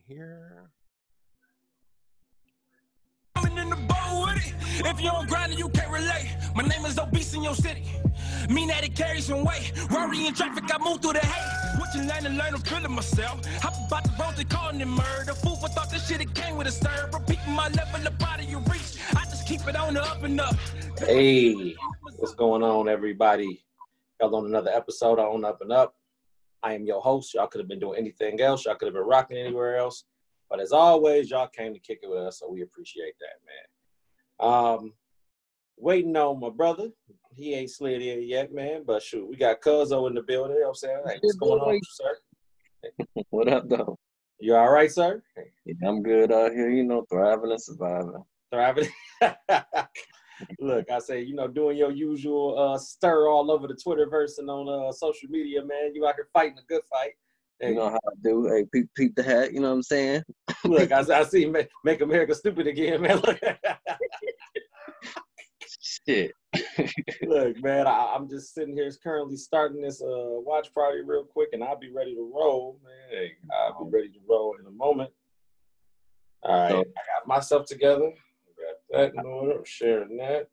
here. In the boat with it. If you don't grind it, you can't relate. My name is obese in your city. Mean that it carries some weight. Rory in traffic, I move through the hate. What you learn, I'm feeling myself. Hop about the road, they calling it murder. Food for thought this shit, it came with a serve. Repeating my level up out of your reach. I just keep it on the up and up. Hey, what's going on, everybody? Y'all on another episode on Up and Up. I am your host. Y'all could have been doing anything else. Y'all could have been rocking anywhere else. But as always, y'all came to kick it with us, so we appreciate that, man. Waiting on my brother. He ain't slid in yet, man. But shoot, we got Cuzzo in the building. You know what I'm saying? Hey, what's going on, sir? What up, though? You all right, sir? Yeah, I'm good out here, thriving and surviving. Thriving? Look, I say, doing your usual stir all over the Twitterverse and on social media, man. You out here fighting a good fight. Hey. You know how I do. Hey, peep the hat, you know what I'm saying? Look, I see make America stupid again, man. Look. Shit. Look, man, I'm just sitting here currently starting this watch party real quick, and I'll be ready to roll, man. Hey, I'll be ready to roll in a moment. All right, I got myself together. Got that in order. I'm sharing that.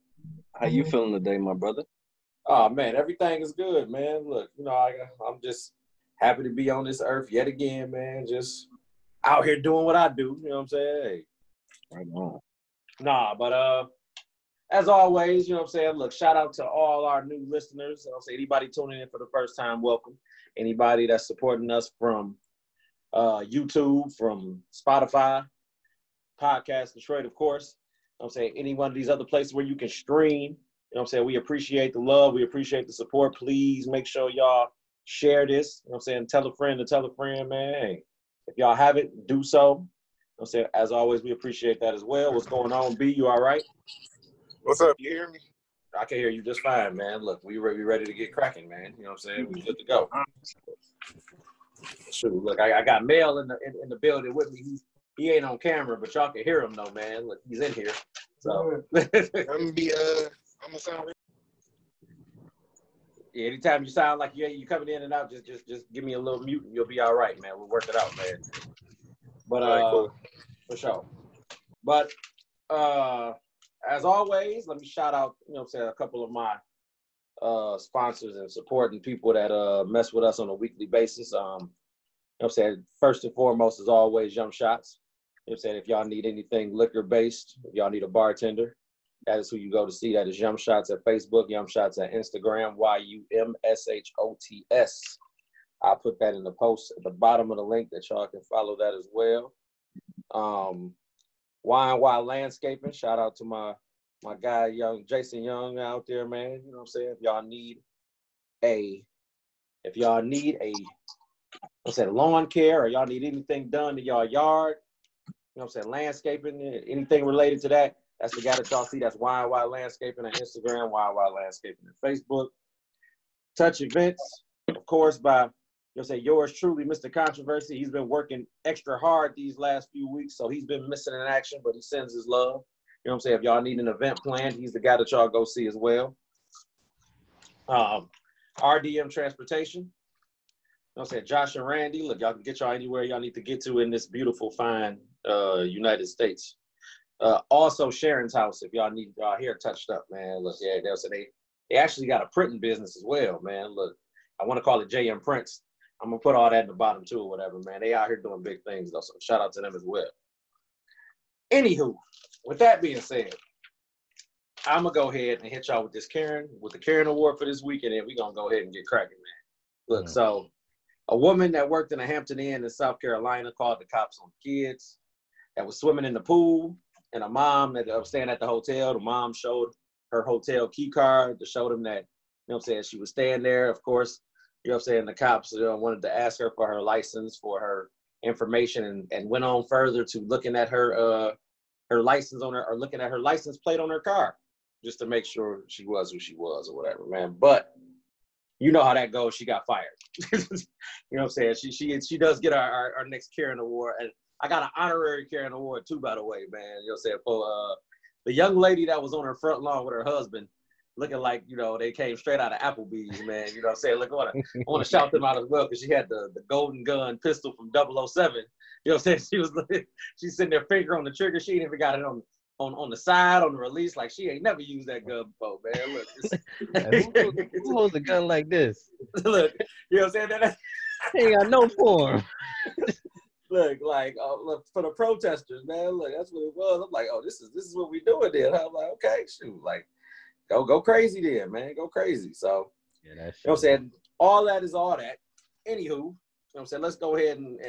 How you feeling today, my brother? Oh, man, everything is good, man. Look, I'm just happy to be on this earth yet again, man. Just out here doing what I do. You know what I'm saying? Hey. Right on. Nah, but as always, you know what I'm saying? Look, shout out to all our new listeners. I'll say anybody tuning in for the first time, welcome. Anybody that's supporting us from YouTube, from Spotify, PodcastDetroit, of course. You know what I'm saying? Any one of these other places where you can stream. You know what I'm saying? We appreciate the love. We appreciate the support. Please make sure y'all share this. You know what I'm saying? Tell a friend to tell a friend, man. Hey, if y'all have it, do so. You know what I'm saying? As always, we appreciate that as well. What's going on, B? You all right? What's up? You hear me? I can hear you just fine, man. Look, we ready to get cracking, man. You know what I'm saying? We good to go. Shoot, look, I got Mel in the building with me. He ain't on camera, but y'all can hear him though, man. Look, he's in here. So I'm gonna sound. Yeah, anytime you sound like you coming in and out, just give me a little mute and you'll be all right, man. We'll work it out, man. But cool. For sure. But as always, let me shout out, a couple of my sponsors and supporting people that mess with us on a weekly basis. First and foremost, as always, Yum Shots. If y'all need anything liquor based, if y'all need a bartender, that is who you go to see. That is Yum Shots at Facebook, Yum Shots at Instagram, YUMSHOTS. I'll put that in the post at the bottom of the link that y'all can follow that as well. Wine Wild Landscaping. Shout out to my guy, Jason Young out there, man. You know what I'm saying? If y'all need lawn care or y'all need anything done to y'all yard, landscaping, anything related to that, that's the guy that y'all see. That's Wine Wild Landscaping on Instagram, Wine Wild Landscaping on Facebook. Touch Events, of course, by yours truly, Mr. Controversy. He's been working extra hard these last few weeks, so he's been missing in action, but he sends his love. You know what I'm saying? If y'all need an event planned, he's the guy that y'all go see as well. RDM Transportation. You know what I'm saying? Josh and Randy. Look, y'all can get y'all anywhere y'all need to get to in this beautiful, fine United States. Also, Sharon's House, if y'all need y'all hair touched up, man. Look, yeah, they actually got a printing business as well, man. Look, I want to call it JM Prints. I'm going to put all that in the bottom, too, or whatever, man. They out here doing big things, though, so shout out to them as well. Anywho, with that being said, I'm going to go ahead and hit y'all with the Karen Award for this week, and then we're going to go ahead and get cracking, man. Look, so a woman that worked in a Hampton Inn in South Carolina called the cops on kids that was swimming in the pool, and a mom that was staying at the hotel. The mom showed her hotel key card to show them that, she was staying there. Of course, the cops wanted to ask her for her license, for her information, and went on further to looking at her license on her, or looking at her license plate on her car, just to make sure she was who she was or whatever, man. But you know how that goes. She got fired. She does get our next Karen Award, and I got an honorary Karen Award too, by the way, man. For the young lady that was on her front lawn with her husband looking like, you know, they came straight out of Applebee's, man. You know what I'm saying? Look, I want to shout them out as well because she had the golden gun pistol from 007. You know what I'm saying? She's sitting there finger on the trigger. She ain't even got it on the side, on the release. Like, she ain't never used that gun before, man. Look. Who holds a gun like this? Look, you know what I'm saying? He ain't got no form. Look, like, look, for the protesters, man, look, that's what it was. I'm like, oh, this is what we doing then. I'm like, okay, shoot, like, go crazy then, man, go crazy. So, Yeah, that's you know what I'm saying? All that is all that. Anywho, you know what I'm saying? Let's go ahead and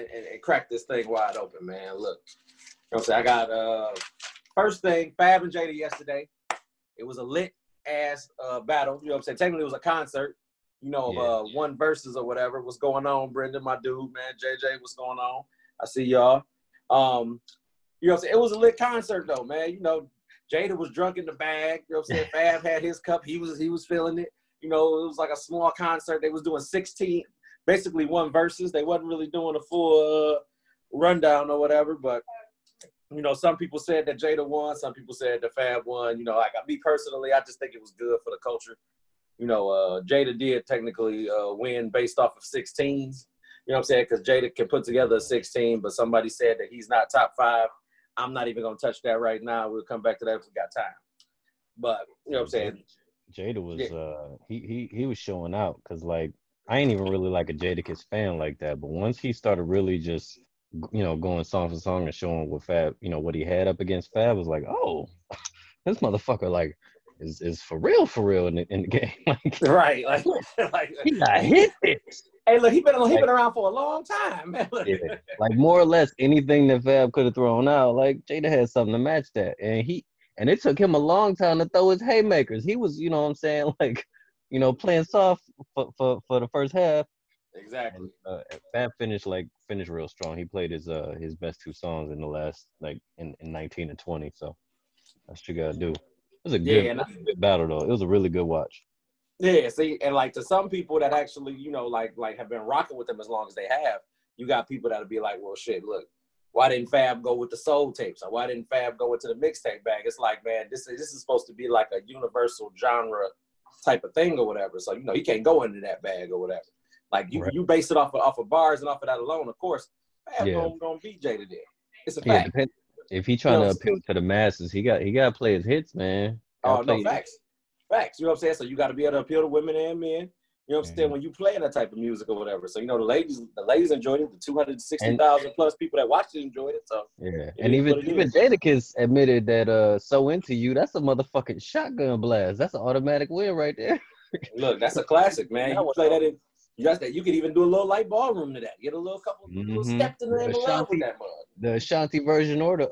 crack this thing wide open, man. Look, you know what I'm saying? I got, first thing, Fab and Jada yesterday. It was a lit-ass battle. You know what I'm saying? Technically, it was a concert. You know, one versus or whatever. What's going on, Brendan, my dude, man? JJ, what's going on? I see y'all. You know what I'm saying? It was a lit concert, though, man. You know, Jada was drunk in the bag. You know what I'm saying? Fab had his cup. He was feeling it. You know, it was like a small concert. They was doing 16, basically one versus. They wasn't really doing a full rundown or whatever, but you know, some people said that Jada won. Some people said the Fab won. You know, like me personally, I just think it was good for the culture. You know, Jada did technically win based off of 16s. You know what I'm saying? Because Jada can put together a 16, but somebody said that he's not top 5. I'm not even going to touch that right now. We'll come back to that if we got time. But, you know what I'm saying? Jada was, he was showing out because, like, I ain't even really like a Jadakiss fan like that. But once he started really just, you know, going song for song and showing what Fab, you know, what he had up against Fab, was like, oh, this motherfucker, like, is for real in the game. Like, right. Like he got hit. Hey, look, he been around for a long time, man. Yeah. Like, more or less anything that Fab could have thrown out, like, Jada had something to match that. And it took him a long time to throw his haymakers. He was, you know what I'm saying, like, you know, playing soft for the first half. Exactly. And, Fab finished real strong. He played his best 2 songs in the last, like, in 19 and 20. So that's what you gotta do. It was a good battle, though. It was a really good watch. Yeah, see, and like to some people that actually, you know, like have been rocking with them as long as they have, you got people that'll be like, well, shit, look, why didn't Fab go with the soul tapes? Or why didn't Fab go into the mixtape bag? It's like, man, this is supposed to be like a universal genre type of thing or whatever. So, you know, he can't go into that bag or whatever. Like you base it off of bars and off of that alone, of course, Fab gonna beat Jada there. It's a fact. If he trying to appeal to the masses, he got to play his hits, man. Oh, no, facts. Facts. You know what I'm saying? So you got to be able to appeal to women and men. You know what I'm saying? When you play that type of music or whatever. So, you know, the ladies enjoyed it. The 260,000 plus people that watched it enjoyed it. So yeah. And even Jadakiss admitted that So Into You, that's a motherfucking shotgun blast. That's an automatic win right there. Look, that's a classic, man. You play that in you could even do a little light ballroom to that. Get a little couple little steps in there around with that mug. The Ashanti version or the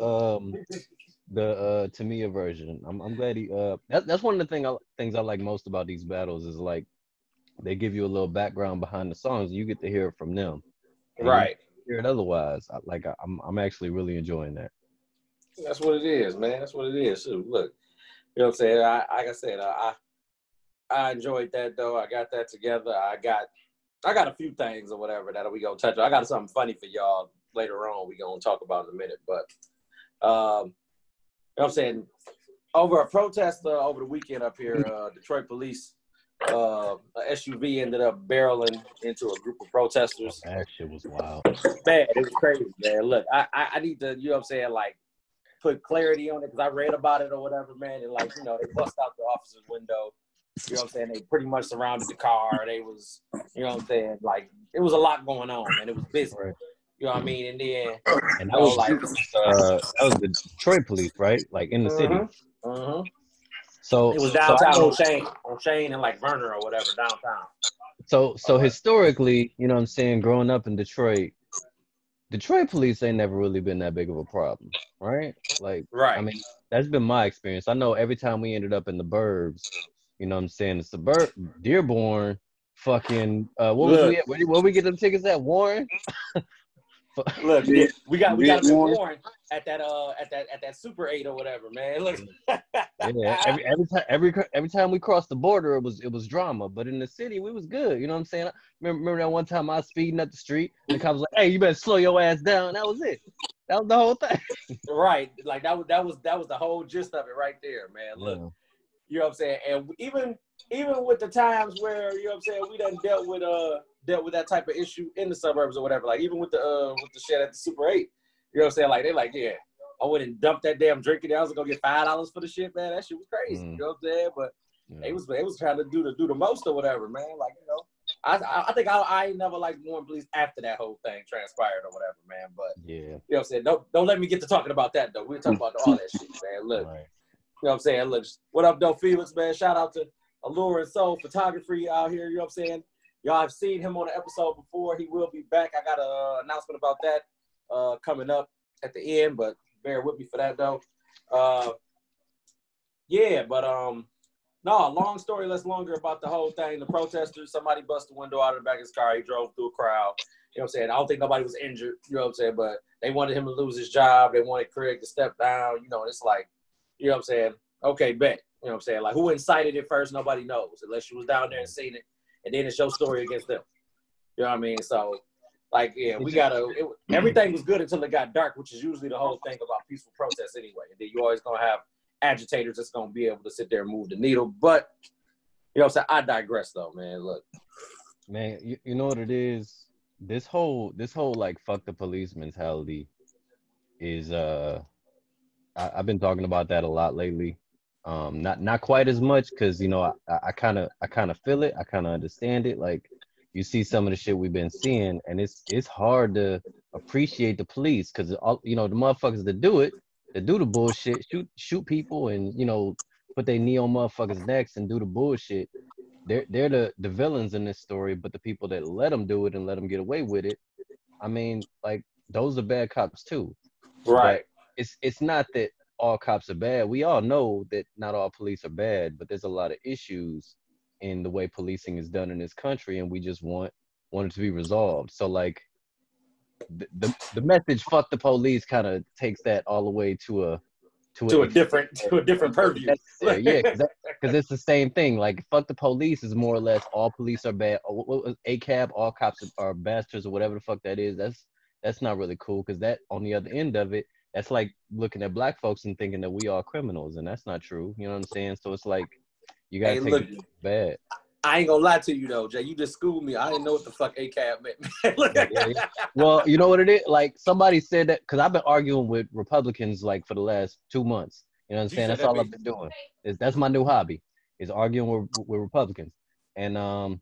Tamia version. I'm glad he that's one of the things I like most about these battles is like they give you a little background behind the songs. You get to hear it from them, right? Hear it otherwise. I'm actually really enjoying that. That's what it is, man. That's what it is. Shoot, look, you know what I'm saying? Like I said, I enjoyed that though. I got that together. I got a few things or whatever that we gonna touch on. I got something funny for y'all later on. We gonna talk about in a minute, but you know what I'm saying? Over a protest over the weekend up here, Detroit police, a SUV ended up barreling into a group of protesters. That shit was wild. Man, it was crazy, man. Look, I need to, you know what I'm saying, like, put clarity on it because I read about it or whatever, man. And, like, you know, they bust out the officer's window. You know what I'm saying? They pretty much surrounded the car. They was, you know what I'm saying? Like, it was a lot going on, man. It was busy. Right. You know what I mean? And then, and that was the Detroit police, right? Like in the city. So it was downtown on Shane and like Verner or whatever downtown. So historically, you know what I'm saying, growing up in Detroit police ain't never really been that big of a problem, right? Like, right. I mean, that's been my experience. I know every time we ended up in the burbs, you know what I'm saying, the suburb, Dearborn, fucking, where we get them tickets at, Warren? Look, we got them at Warren at that Super 8 or whatever, man. Look. Yeah, every time we crossed the border, it was drama. But in the city, we was good. You know what I'm saying? Remember that one time I was speeding up the street, and the cop was like, "Hey, you better slow your ass down." That was it. That was the whole thing. Right, like that was the whole gist of it right there, man. Look, You know what I'm saying? And even with the times where, you know what I'm saying, we done dealt with that type of issue in the suburbs or whatever, like even with the shit at the Super 8, you know what I'm saying? Like they like, yeah, I went and dumped that damn drink in there. I was gonna get $5 for the shit, man. That shit was crazy. You know what I'm saying? But they was trying to do the most or whatever, man. Like, you know, I think I ain't never liked Warren Police after that whole thing transpired or whatever, man. But yeah, you know what I'm saying? Don't let me get to talking about that though. We're talking about all that shit, man. Look, right. you know what I'm saying? Look, what up, though, Felix, man? Shout out to Allure and Soul Photography out here. You know what I'm saying? Y'all have seen him on the episode before. He will be back. I got an announcement about that coming up at the end, but bear with me for that, though. No, long story less longer about the whole thing. The protesters, somebody busted the window out of the back of his car. He drove through a crowd. You know what I'm saying? I don't think nobody was injured, you know what I'm saying? But they wanted him to lose his job. They wanted Craig to step down. You know, it's like, you know what I'm saying? Okay, bet. You know what I'm saying? Like, who incited it first? Nobody knows, unless you was down there and seen it. And then it's your story against them. You know what I mean? So, like, yeah, everything was good until it got dark, which is usually the whole thing about peaceful protests anyway. And then you always going to have agitators that's going to be able to sit there and move the needle. But, you know what I'm saying? I digress, though, man. Look. Man, you know what it is? This whole like, fuck the police mentality is, I've been talking about that a lot lately. Not quite as much because, you know, I kind of feel it. I kind of understand it. Like, you see some of the shit we've been seeing, and it's hard to appreciate the police because, you know, the motherfuckers that do it, that do the bullshit, shoot people, and, you know, put their knee on motherfuckers' necks and do the bullshit. They're the villains in this story, but the people that let them do it and let them get away with it, I mean, like, those are bad cops too. Right. But it's not that all cops are bad. We all know that not all police are bad, but there's a lot of issues in the way policing is done in this country, and we just want it to be resolved. So, like, the message "fuck the police" kind of takes that all the way to a different purview. Yeah, because it's the same thing. Like, fuck the police is more or less all police are bad. ACAB, all cops are bastards, or whatever the fuck that is. That's not really cool, because that, on the other end of it, that's like looking at black folks and thinking that we are criminals, and that's not true. You know what I'm saying? So it's like, you gotta take it bad. I ain't gonna lie to you though, Jay. You just schooled me. I didn't know what the fuck ACAB meant. Yeah. Well, you know what it is? Like, somebody said that, because I've been arguing with Republicans like for the last 2 months. You know what I'm saying? That's all I've been doing. That's my new hobby, is arguing with Republicans. And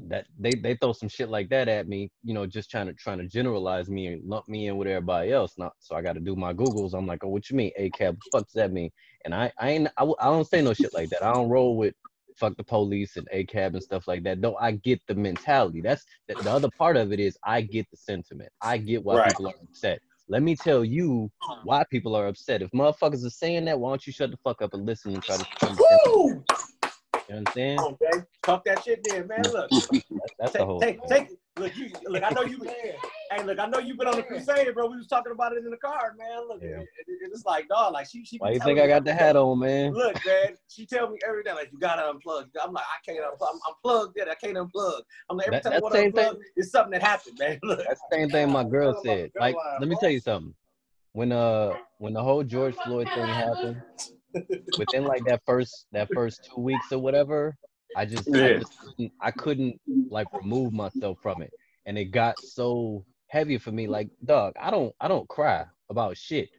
that they throw some shit like that at me, you know, just trying to generalize me and lump me in with everybody else. Now, so I got to do my Googles. I'm like, oh, what you mean ACAB? What the fuck does that mean? And I don't say no shit like that. I don't roll with fuck the police and ACAB and stuff like that. Though I get the mentality. That's the other part of it, is I get the sentiment. I get why people are upset. Let me tell you why people are upset. If motherfuckers are saying that, why don't you shut the fuck up and listen and try to understand? You know what I'm saying? Okay, talk that shit then, man. Look, that's the whole take it. Look, I know you. Hey, look, I know you've been on the crusade, bro. We was talking about it in the car, man. Look, it's like, dog, like she. Why you think I got the hat on, man? Look, man, she tell me every day, like, you gotta unplug. I'm like, I can't unplug. I'm plugged in. I can't unplug. I'm like, every time I want to unplug, it's something that happened, man. Look. That's the same thing my girl said. Like, let me tell you something. When the whole George Floyd thing happened, within like that first 2 weeks or whatever, I couldn't like remove myself from it, and it got so heavy for me. Like, dog, I don't cry about shit,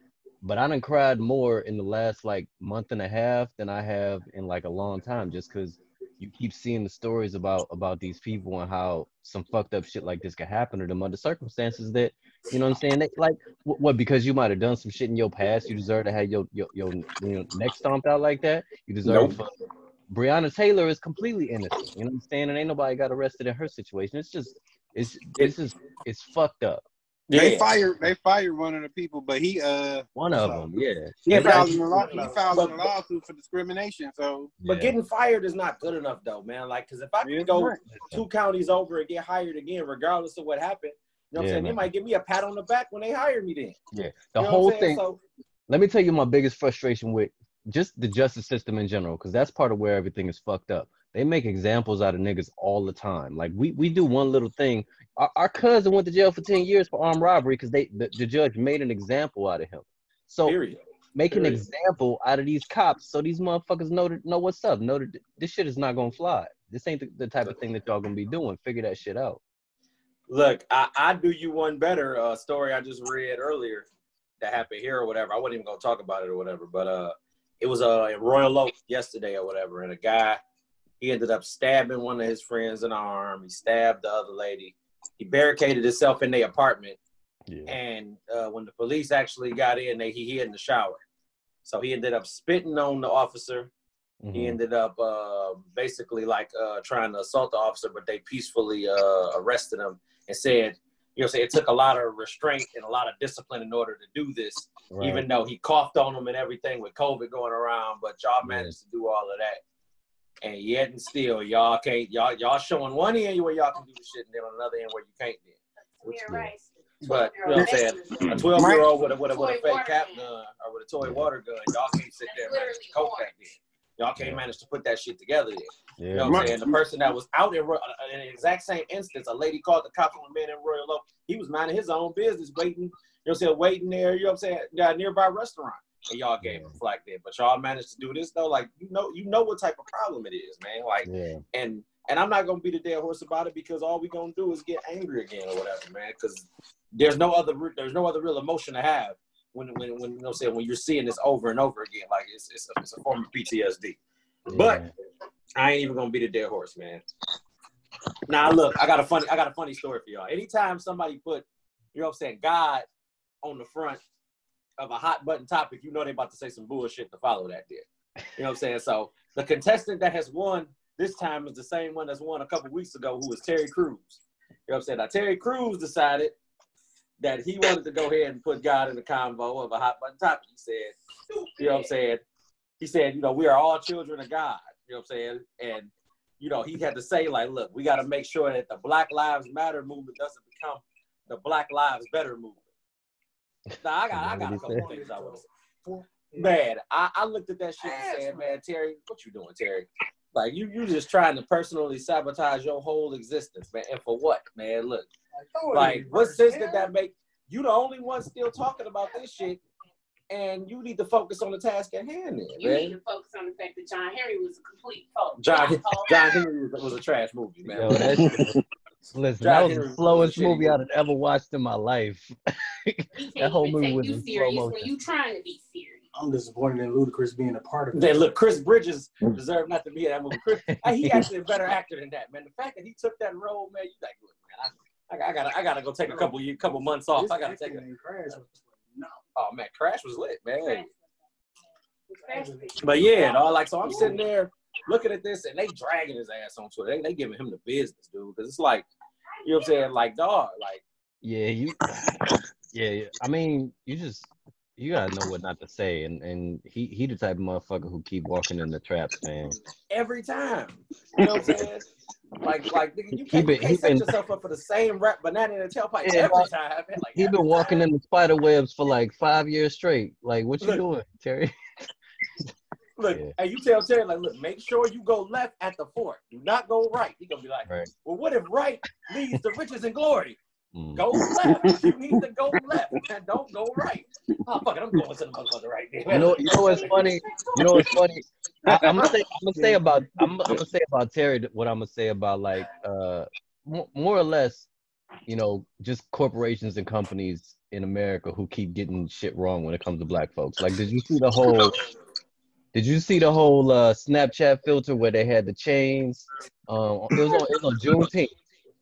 but I done cried more in the last like month and a half than I have in like a long time, just because you keep seeing the stories about these people and how some fucked up shit like this could happen to them under circumstances that, you know what I'm saying? They, like, what, because you might have done some shit in your past, you deserve to have your neck stomped out like that? You deserve Breonna Taylor is completely innocent. You know what I'm saying? And ain't nobody got arrested in her situation. It's fucked up. Yeah. They fired one of the people, but he one of them, he filed a lawsuit for discrimination. So, but getting fired is not good enough though, man. Like, because if I can go 2 counties over and get hired again, regardless of what happened, you know what I'm saying? Man. They might give me a pat on the back when they hire me then. Yeah, the whole thing. So, let me tell you my biggest frustration with just the justice system in general, because that's part of where everything is fucked up. They make examples out of niggas all the time. Like, we do one little thing. Our cousin went to jail for 10 years for armed robbery because the judge made an example out of him. So, make an example out of these cops so these motherfuckers know what's up. Know that this shit is not gonna fly. This ain't the type of thing that y'all gonna be doing. Figure that shit out. Look, I do you one better. Story I just read earlier that happened here or whatever. I wasn't even gonna talk about it or whatever, but it was in Royal Oak yesterday or whatever, and a guy, he ended up stabbing one of his friends in the arm. He stabbed the other lady. He barricaded himself in their apartment. Yeah. And when the police actually got in, he hid in the shower. So he ended up spitting on the officer. Mm-hmm. He ended up basically like trying to assault the officer, but they peacefully arrested him and said, it took a lot of restraint and a lot of discipline in order to do this, right. Even though he coughed on them and everything with COVID going around, but y'all managed to do all of that. And yet and still, y'all can't, y'all showing one end where y'all can do the shit and then on another end where you can't do. Right. But, you know what I'm saying, a 12-year-old with a fake cap gun or with a toy water gun, y'all can't sit there and manage to cope back then. Y'all can't manage to put that shit together then. Yeah. You know what I'm saying? The person that was out in the exact same instance, a lady called the cops on a man in Royal Oak. He was minding his own business, waiting, waiting there, you know what I'm saying, at a nearby restaurant. And y'all gave him flack there. But y'all managed to do this, though. Like, you know what type of problem it is, man. Like, and I'm not going to be the dead horse about it because all we're going to do is get angry again or whatever, man. Because there's no other real emotion to have when you're seeing this over and over again. Like, it's a form of PTSD. Yeah. But I ain't even going to be the dead horse, man. Now, look, I got a funny story for y'all. Anytime somebody put, God on the front of a hot button topic, they about to say some bullshit to follow that there. You know what I'm saying? So the contestant that has won this time is the same one that's won a couple weeks ago, who was Terry Crews. You know what I'm saying? Now, Terry Crews decided that he wanted to go ahead and put God in the convo of a hot button topic. He said, you know what I'm saying? He said, we are all children of God. You know what I'm saying? And, he had to say, like, look, we got to make sure that the Black Lives Matter movement doesn't become the Black Lives Better movement. Now, I got a couple things I want to say. Man, I looked at that shit and said, man, Terry, what you doing, Terry? Like, you just trying to personally sabotage your whole existence, man. And for what, man? Look, like, what sense did that make? You the only one still talking about this shit, and you need to focus on the task at hand, then, you man. need to focus on the fact that John Henry was a complete fault. John Henry was a trash movie, man. Yo, listen, that was the slowest movie I'd ever watched in my life. That whole movie was in slow motion. When you trying to be serious. I'm disappointed in Ludacris being a part of it. Then look, Chris Bridges deserved not to be in that movie. He actually a better actor than that, man. The fact that he took that role, man, you like, look, man, I gotta go take a couple months off. I gotta take it. Oh man, Crash was lit, man. But yeah, so I'm sitting there looking at this, and they dragging his ass on Twitter. They giving him the business, dude, because it's like, you know what I'm saying, like, dog, like. Yeah. I mean, you gotta know what not to say, and he the type of motherfucker who keep walking in the traps, man. Every time, you know what I'm saying? Like you can't set yourself up for the same rap banana in a tailpipe every time. Man. Like, he been walking in the spider webs for like 5 years straight. Like, what you doing, Terry? Look, and you tell Terry, like, look, make sure you go left at the fort. Do not go right. He gonna be like, well, what if right leads to riches and glory? Go left. You need to go left, and don't go right. Oh, fuck it, I'm going to the motherfucker right there. You know what's funny? I'm gonna say about Terry what I'm gonna say about, like, more or less, just corporations and companies in America who keep getting shit wrong when it comes to black folks. Like, did you see the whole Snapchat filter where they had the chains? It was on Juneteenth.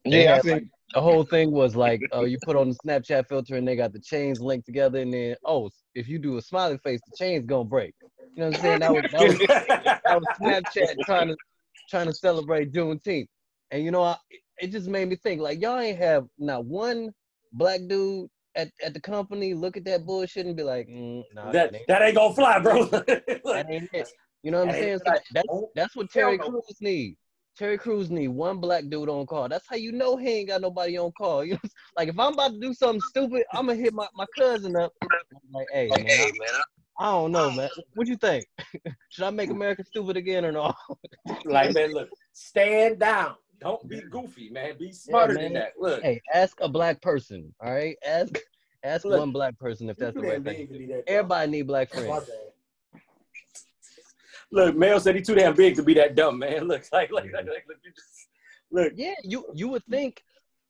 Yeah, I think. The whole thing was like, you put on the Snapchat filter and they got the chains linked together, and then if you do a smiley face, the chain's gonna break. You know what I'm saying? That was Snapchat trying to celebrate Juneteenth, and it just made me think, like, y'all ain't have not one black dude at the company look at that bullshit and be like, nah, that ain't gonna fly, bro. That ain't it. You know what I'm saying? So that's what Terry Crews need. Terry Crews need one black dude on call. That's how he ain't got nobody on call. Like, if I'm about to do something stupid, I'm gonna hit my cousin up. I'm like, hey man, I don't know, man. What you think? Should I make America stupid again or not? Like, man, look, stand down. Don't be goofy, man. Be smarter than that. Look. Hey, ask a black person, all right? Ask Look, one black person if that's the too right damn big thing. to be that Everybody need black dumb. My friends. bad. Look, Mel said he's too damn big to be that dumb, man. Look, look, you just look. Yeah, you would think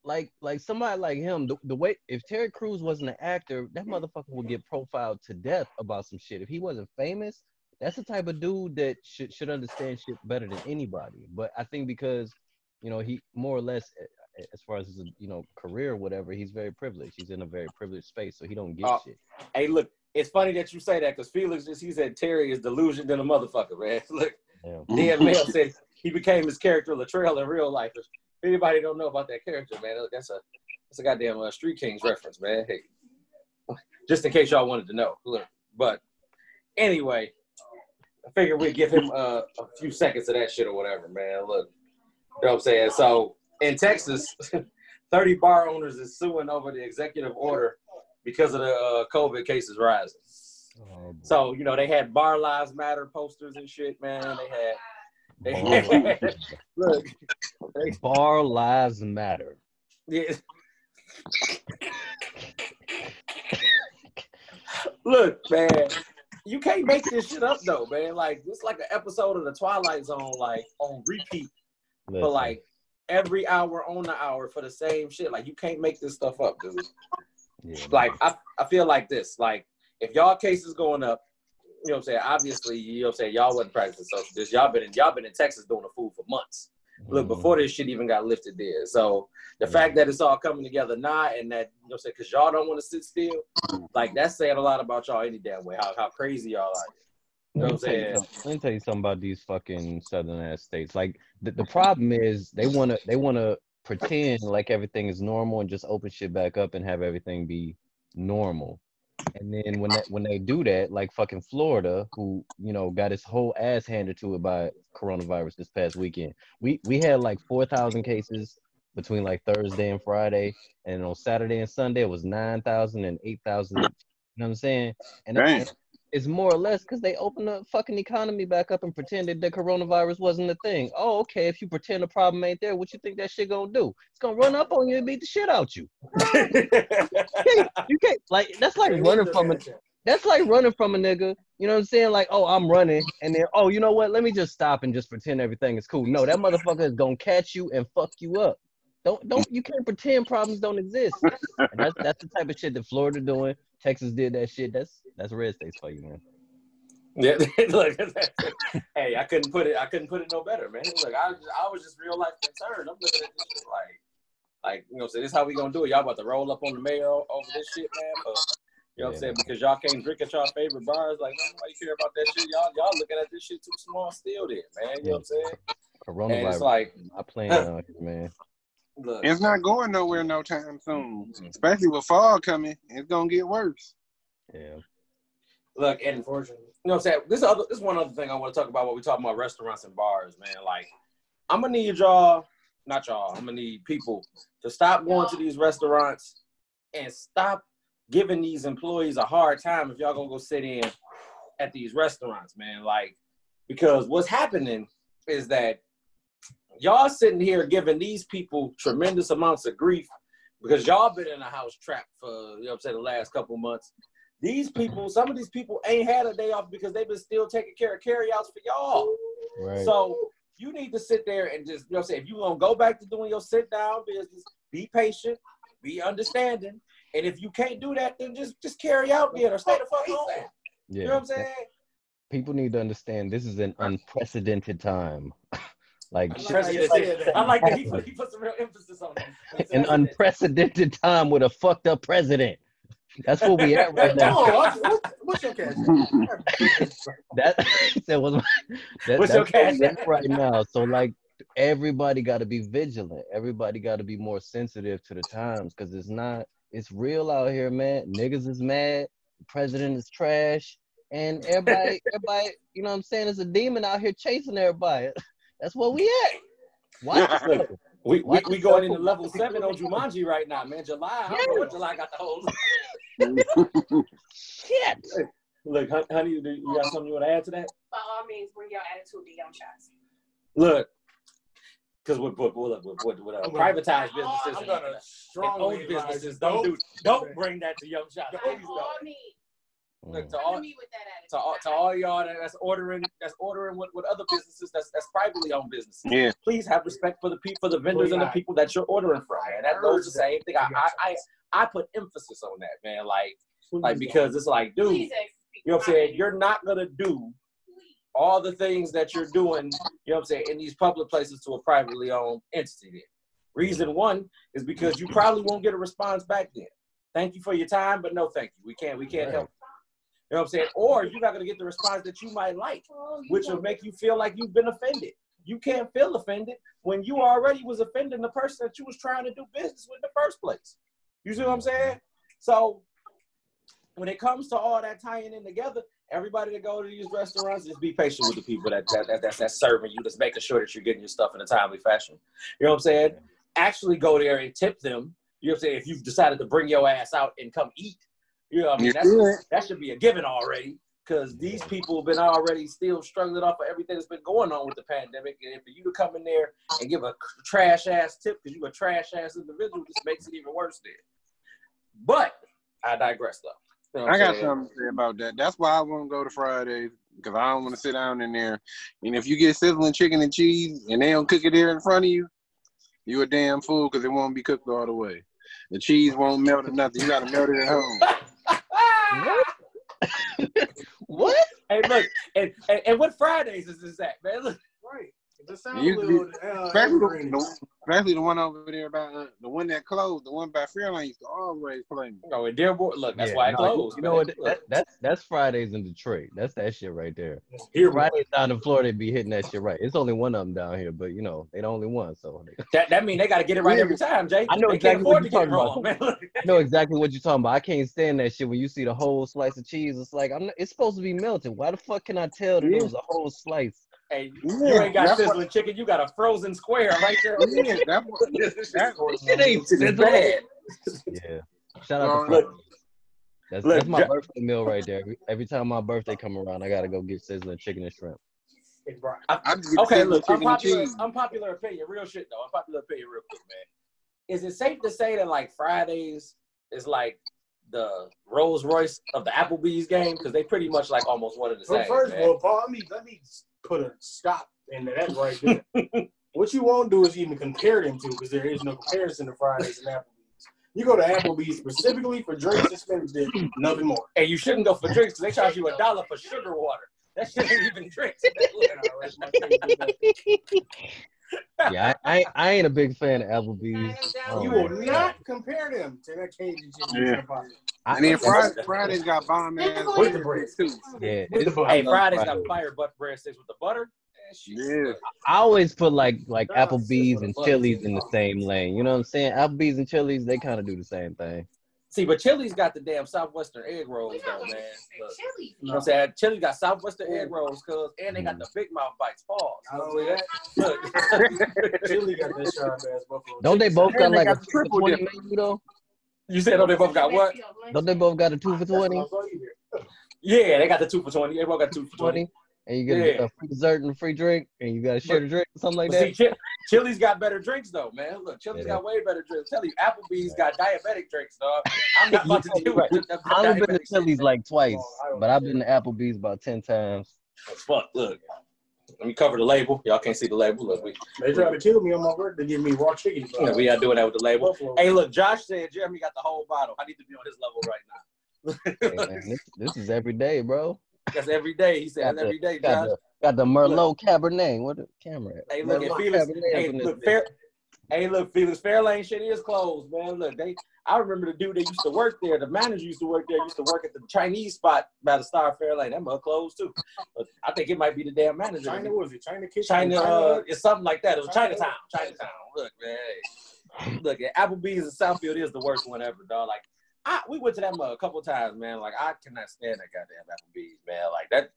like somebody like him, the way if Terry Crews wasn't an actor, that motherfucker would get profiled to death about some shit. If he wasn't famous, that's the type of dude that should understand shit better than anybody. But I think because, you know, he more or less, as far as his, you know, career or whatever, he's very privileged. He's in a very privileged space, so he don't get shit. Hey, look, it's funny that you say that because Felix he said Terry is delusioned than a motherfucker, man. Look, Dan Mel said he became his character Latrell in real life. If anybody don't know about that character, man, look, that's a goddamn Street Kings reference, man. Hey, just in case y'all wanted to know. Look, but anyway, I figured we'd give him a few seconds of that shit or whatever, man. Look, you know what I'm saying? So in Texas, 30 bar owners is suing over the executive order because of the COVID cases rising. So, you know, they had Bar Lives Matter posters and shit, man. They had look. Bar Lives Matter. Yeah. Look, man, you can't make this shit up though, man. Like, it's like an episode of the Twilight Zone, like on repeat for like every hour on the hour for the same shit. Like, you can't make this stuff up, dude. Yeah, like, I feel like this. Like, if y'all cases going up, you know what I'm saying? Obviously, you know what I'm saying, y'all wasn't practicing social distance. Y'all been in Texas doing the food for months. Look, before this shit even got lifted there. So the fact that it's all coming together now and that, you know what I'm saying, because y'all don't want to sit still, like, that's saying a lot about y'all any damn way, how crazy y'all are. You know what I'm saying? Let me tell you something about these fucking southern ass states. Like, the problem is they wanna pretend like everything is normal and just open shit back up and have everything be normal. And then when they do that, like fucking Florida, who, you know, got his whole ass handed to it by coronavirus this past weekend. We had like 4,000 cases between like Thursday and Friday, and on Saturday and Sunday it was 9,000 and 8,000. You know what I'm saying? And it's more or less because they opened the fucking economy back up and pretended that coronavirus wasn't a thing. Oh, okay, if you pretend the problem ain't there, what you think that shit gonna do? It's gonna run up on you and beat the shit out you. You can't, like, that's like running from a nigga. You know what I'm saying? Like, oh, I'm running, and then, oh, you know what? Let me just stop and just pretend everything is cool. No, that motherfucker is gonna catch you and fuck you up. You can't pretend problems don't exist. And that's the type of shit that Florida doing. Texas did that shit. That's red states for you, man. Yeah, look, hey, I couldn't put it no better, man. Look, I was just real life concerned. I'm looking at this shit like, you know, so this is how we gonna do it. Y'all about to roll up on the mayor over this shit, man. But, you know what I'm saying? Because y'all can't drink at y'all favorite bars. Like, nobody care about that shit. Y'all looking at this shit too small still there, man. You know what I'm saying? Coronavirus. And it's like, I'm playing out here, man. Look, it's not going nowhere no time soon. Especially with fall coming, it's gonna get worse. Yeah. Look, and unfortunately, you know what I'm saying? This is one other thing I want to talk about when we talk about restaurants and bars, man. Like, I'm gonna need I'm gonna need people to stop going to these restaurants and stop giving these employees a hard time if y'all gonna go sit in at these restaurants, man. Like, because what's happening is that y'all sitting here giving these people tremendous amounts of grief because y'all been in a house trap for, you know what I'm saying, the last couple months. These people, some of these people ain't had a day off because they've been still taking care of carryouts for y'all. Right. So you need to sit there and just, you know what I'm saying, if you gonna go back to doing your sit down business, be patient, be understanding. And if you can't do that, then just carry out there or stay the fuck home. Yeah. You know what I'm saying? People need to understand this is an unprecedented time. Like, I like that he put some real emphasis on it. An unprecedented time with a fucked up president. That's where we at right now. What's your cash? What's your cash right now? So, like, everybody got to be vigilant. Everybody got to be more sensitive to the times because it's real out here, man. Niggas is mad. The president is trash. And everybody, you know what I'm saying, is a demon out here chasing everybody. That's where we at. Watch we going into level 7 on Jumanji right now, man. July, I don't know what July got the whole. Shit. Look, honey, you got something you want to add to that? By all means, bring your attitude to young shots. Look, Because with privatized businesses and owned businesses, don't bring that to Young Shots. Please don't. Look, to all y'all that's ordering with other businesses that's privately owned businesses. Yeah. Please have respect for the vendors and the people that you're ordering from, man. That goes the same thing. I put emphasis on that, man. Like because it's like, dude, you know what I'm saying? You're not gonna do all the things that you're doing, you know what I'm saying, in these public places to a privately owned entity then. Reason one is because you probably won't get a response back then. Thank you for your time, but no thank you. We can't help. You know what I'm saying? Or you're not going to get the response that you might like, which will make you feel like you've been offended. You can't feel offended when you already was offending the person that you was trying to do business with in the first place. You see what I'm saying? So when it comes to all that tying in together, everybody that go to these restaurants, just be patient with the people that's serving you, that's making sure that you're getting your stuff in a timely fashion. You know what I'm saying? Actually go there and tip them. You know what I'm saying? If you've decided to bring your ass out and come eat, you know what I mean? That should be a given already, because these people have been already still struggling off of everything that's been going on with the pandemic. And for you to come in there and give a trash-ass tip because you're a trash-ass individual just makes it even worse there. But I digress, though. You know I got something to say about that. That's why I won't go to Fridays, because I don't want to sit down in there. And if you get sizzling chicken and cheese and they don't cook it there in front of you, you a damn fool, because it won't be cooked all the way. The cheese won't melt or nothing. You got to melt it at home. What? Hey, look, and what Fridays is this at, man? Look. Right. It just sounds a little especially the one over there by the one that closed, the one by Fairlane used to always play me. Oh, and Dearborn, look, that's why it closed. You know what? That's Fridays in Detroit. That's that shit right there. Fridays down in Florida, they be hitting that shit right. It's only one of them down here, but you know they the only one, so that mean they got to get it right every time, Jay. I know they exactly what you're talking about. Man. I know exactly what you're talking about. I can't stand that shit when you see the whole slice of cheese. It's like it's supposed to be melted. Why the fuck can I tell that it was a whole slice? Hey, you ain't got sizzling chicken. You got a frozen square right there. That shit ain't sizzling. Bad. Yeah. Shout out to that's my birthday meal right there. Every time my birthday come around, I gotta go get sizzling chicken and shrimp. Okay, look, unpopular opinion, real shit though. Unpopular opinion, real quick, man. Is it safe to say that like Fridays is like the Rolls Royce of the Applebee's game? Because they pretty much like almost one of the same. First of all, Paul, let me put a stop in that right there. What you won't do is even compare them to, because there is no comparison to Fridays and Applebee's. You go to Applebee's specifically for drinks and spinach dip, nothing more. And you shouldn't go for drinks because they charge you $1 for sugar water. That shit ain't even drinks. Yeah, I ain't a big fan of Applebee's. You will not compare them to that Cajun chicken. Yeah. And then Friday's got bomb ass with the bread too. Yeah, hey, Friday's got fire bread sticks with the butter. Yeah. I always put like Applebee's and Chili's in the same lane. You know what I'm saying? Applebee's and Chili's, they kind of do the same thing. See, but Chili's got the damn Southwestern egg rolls, though, man. Look, you know what I'm saying? Chili's got Southwestern egg rolls, and they got the big mouth bites. Pause. I don't see that. Look, Chili got that sharp ass buffalo. Don't they both got like a 2 for 20 menu though? You said don't they both got what? Don't they both got a 2 for 20? Yeah, they got the 2 for 20. They both got 2 for 20. And you get a free dessert and a free drink, and you got to share the drink or something like that. See, Chili's got better drinks, though, man. Look, Chili's got way better drinks. Tell you, Applebee's got diabetic drinks, dog. I'm not about to do it. I've only been to Chili's like twice, but I've been to Applebee's about 10 times. Fuck, look. Let me cover the label. Y'all can't see the label. Look, they tried to kill me on my work to give me raw chicken. Yeah, we are doing that with the label. Hey, look, Josh said Jeremy got the whole bottle. I need to be on his level right now. Hey, man, this is every day, bro. That's every day. He said every day, Josh. Got the Merlot Cabernet. What the camera at? Hey, look, Felix Fairlane shit is closed, man. Look, I remember the dude that used to work there, the manager used to work there, used to work at the Chinese spot by the Star Fairlane. That mug closed too. But I think it might be the damn manager. China, what was it? China Kitchen? China, it's something like that. It was Chinatown. Look, man. Hey. Look, Applebee's in Southfield is the worst one ever, dog. Like, we went to that mug a couple of times, man. Like, I cannot stand that goddamn Applebee's, man. Like, that,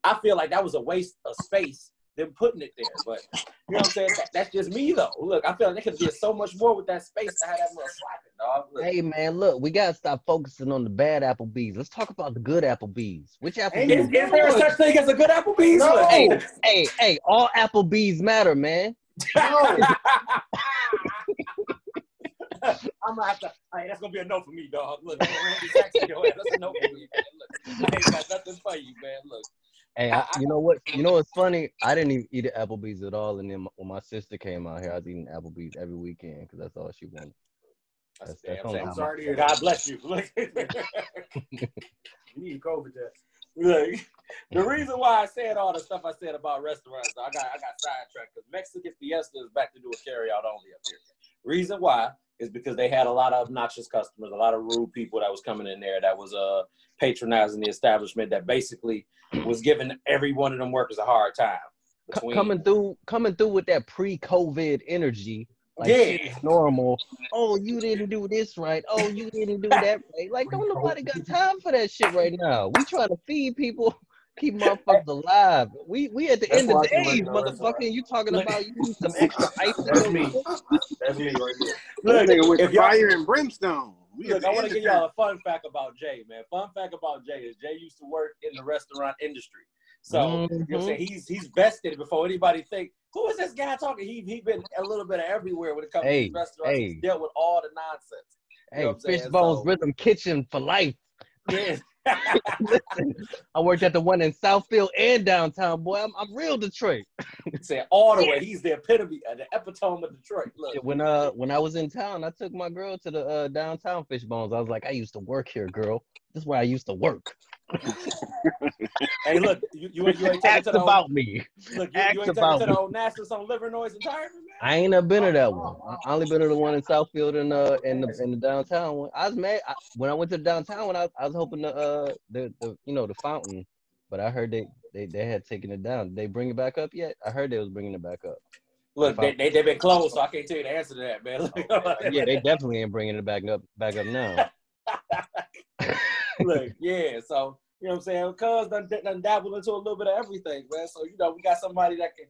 I feel like that was a waste of space than putting it there. But, you know what I'm saying? That's just me, though. Look, I feel like they could get so much more with that space to have that mug slapping, dog. Look. Hey, man, look, we got to stop focusing on the bad Applebee's. Let's talk about the good Applebee's. Which Applebee's? Is there such thing as a good Applebee's? No. Hey, all Applebee's matter, man. No. I'm gonna have to. Hey, that's gonna be a no for me, dog. Look, Randy Jackson, yo, that's a no for me, man. Look, I ain't got nothing for you, man. Look. Hey, you know what? You know what's funny? I didn't even eat at Applebee's at all, and then when my sister came out here, I was eating Applebee's every weekend because that's all she wanted. I'm sorry to hear. God bless you. Look, You need COVID test. look, the reason why I said all the stuff I said about restaurants, I got sidetracked because Mexican Fiesta is back to doing carry out only up here. Reason why is because they had a lot of obnoxious customers, a lot of rude people that was coming in there that was patronizing the establishment that basically was giving every one of them workers a hard time. Coming through with that pre-COVID energy. Like, yeah, shit's normal. Oh, you didn't do this right. Oh, you didn't do that right. Like, don't nobody got time for that shit right now. We trying to feed people, keep motherfuckers alive. We at the end of days, motherfucker. You talking about you need some extra ice in That's your me. drink? That's me right there. look, That nigga with if y'all, fire and brimstone. look, I want to give y'all a fun fact about Jay, man. Fun fact about Jay is Jay used to work in the restaurant industry. So, you know what I'm saying? He's vested before anybody think, who is this guy talking? He been a little bit of everywhere when it comes to these restaurants. He's dealt with all the nonsense. You know what I'm saying? Fishbone's Rhythm Kitchen for life. Yeah. Listen, I worked at the one in Southfield and downtown, boy. I'm real Detroit. Say all the way. He's the epitome, the epitome of Detroit. Look. When I was in town, I took my girl to the downtown Fishbones. I was like, I used to work here, girl. This is where I used to work. Hey, look, you ain't taking Ask to the about old, me. Look, you ain't taking to the old Nationals on Livernois Retirement, man? I ain't never been to that one. I only been to the one in Southfield and in the downtown one. I was mad when I went to the downtown one. I was hoping the fountain, but I heard they had taken it down. Did they bring it back up yet? I heard they was bringing it back up. Look, they've been closed, so I can't tell you the answer to that, man. Yeah, they definitely ain't bringing it back up now. Look, yeah, so you know what I'm saying? Cuz done dabble into a little bit of everything, man. So we got somebody that can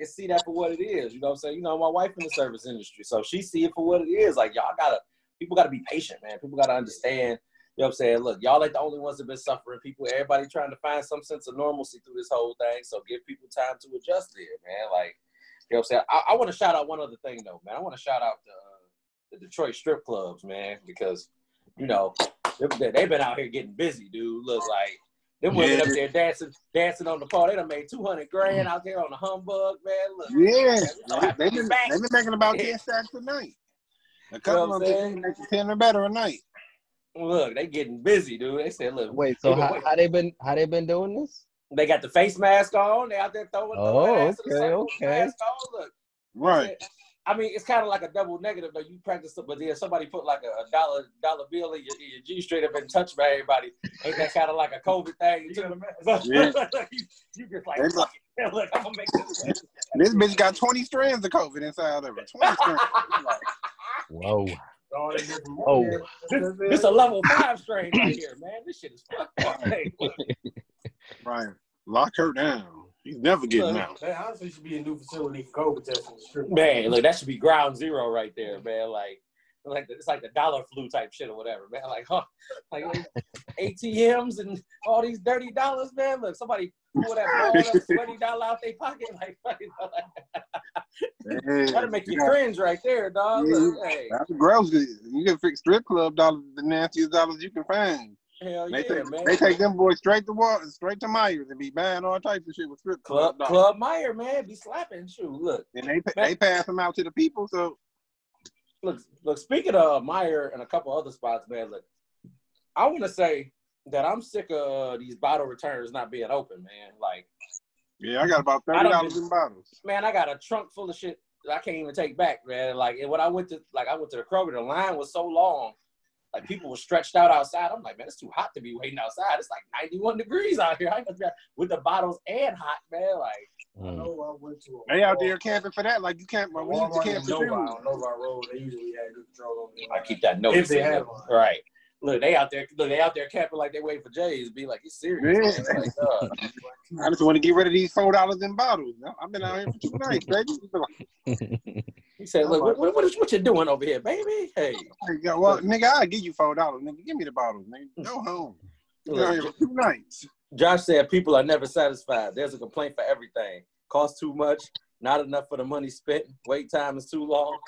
see that for what it is. You know what I'm saying? My wife in the service industry, so she see it for what it is. Like people gotta be patient, man. People gotta understand. You know what I'm saying? Look, y'all ain't the only ones that been suffering. Everybody trying to find some sense of normalcy through this whole thing. So give people time to adjust there, man. Like, you know what I'm saying? I want to shout out one other thing though, man. I want to shout out the Detroit strip clubs, man, because they've been out here getting busy, dude. Look, like them women up there dancing on the pole. They done made $200,000 out there on the humbug, man. Look, they've been making about 10 stacks a night. A couple of them making 10 or better a night. Look, they getting busy, dude. They said, look. Wait, so how they been doing this? They got the face mask on. They out there throwing ass in the circle. Mask on. Look, right. I mean, it's kind of like a double negative, though. You practice it, but then somebody put like a dollar bill in your G straight up and touched by everybody. Ain't that kind of like a COVID thing? You just like, fuck it. Look, I'm gonna make this. This bitch got 20 strands of COVID inside of her. 20 strands. Whoa. Oh, this a level 5 strain right here, man. This shit is fucked up. Right. Lock her down. He's never getting out. Man, honestly, should be a new facility for COVID testing. Man, look, that should be ground zero right there, man. Like it's like the dollar flu type shit or whatever, man. Like ATMs and all these dirty dollars, man. Look, somebody pull that ball up, sweaty dollar out their pocket, that'll make you cringe right there, dog. Look, hey. That's gross. You can fix strip club dollars, the nastiest dollars you can find. Hell man. They take them boys straight to Myers and be buying all types of shit with strip club dollars. Club Meyer, man, be slapping shoe. Look, and they pass them out to the people. So look. Speaking of Meyer and a couple other spots, man. Look, I want to say that I'm sick of these bottle returns not being open, man. Like, yeah, I got about $30 in bottles. Man, I got a trunk full of shit that I can't even take back, man. Like, and when I went to the Kroger, the line was so long. Like, people were stretched out outside. I'm like, man, it's too hot to be waiting outside. It's like 91 degrees out here. I must be with the bottles and hot, man. Like, I know I went to they out there camping for that. Like, you can't. We used to camp for Nova Road. They usually had good control over there. I keep that note. If they have one. Right. Look, they out there camping like they waiting for Jay's. Be like, you serious? Yeah. Like, I just want to get rid of these $4 in bottles. I've been out here for 2 nights, baby. He said, look, what you doing over here, baby? Hey. Well, nigga, I'll give you $4. Nigga, give me the bottles, nigga. Go home. Been out here for 2 nights. Josh said people are never satisfied. There's a complaint for everything. Costs too much, Not enough for the money spent. Wait time is too long.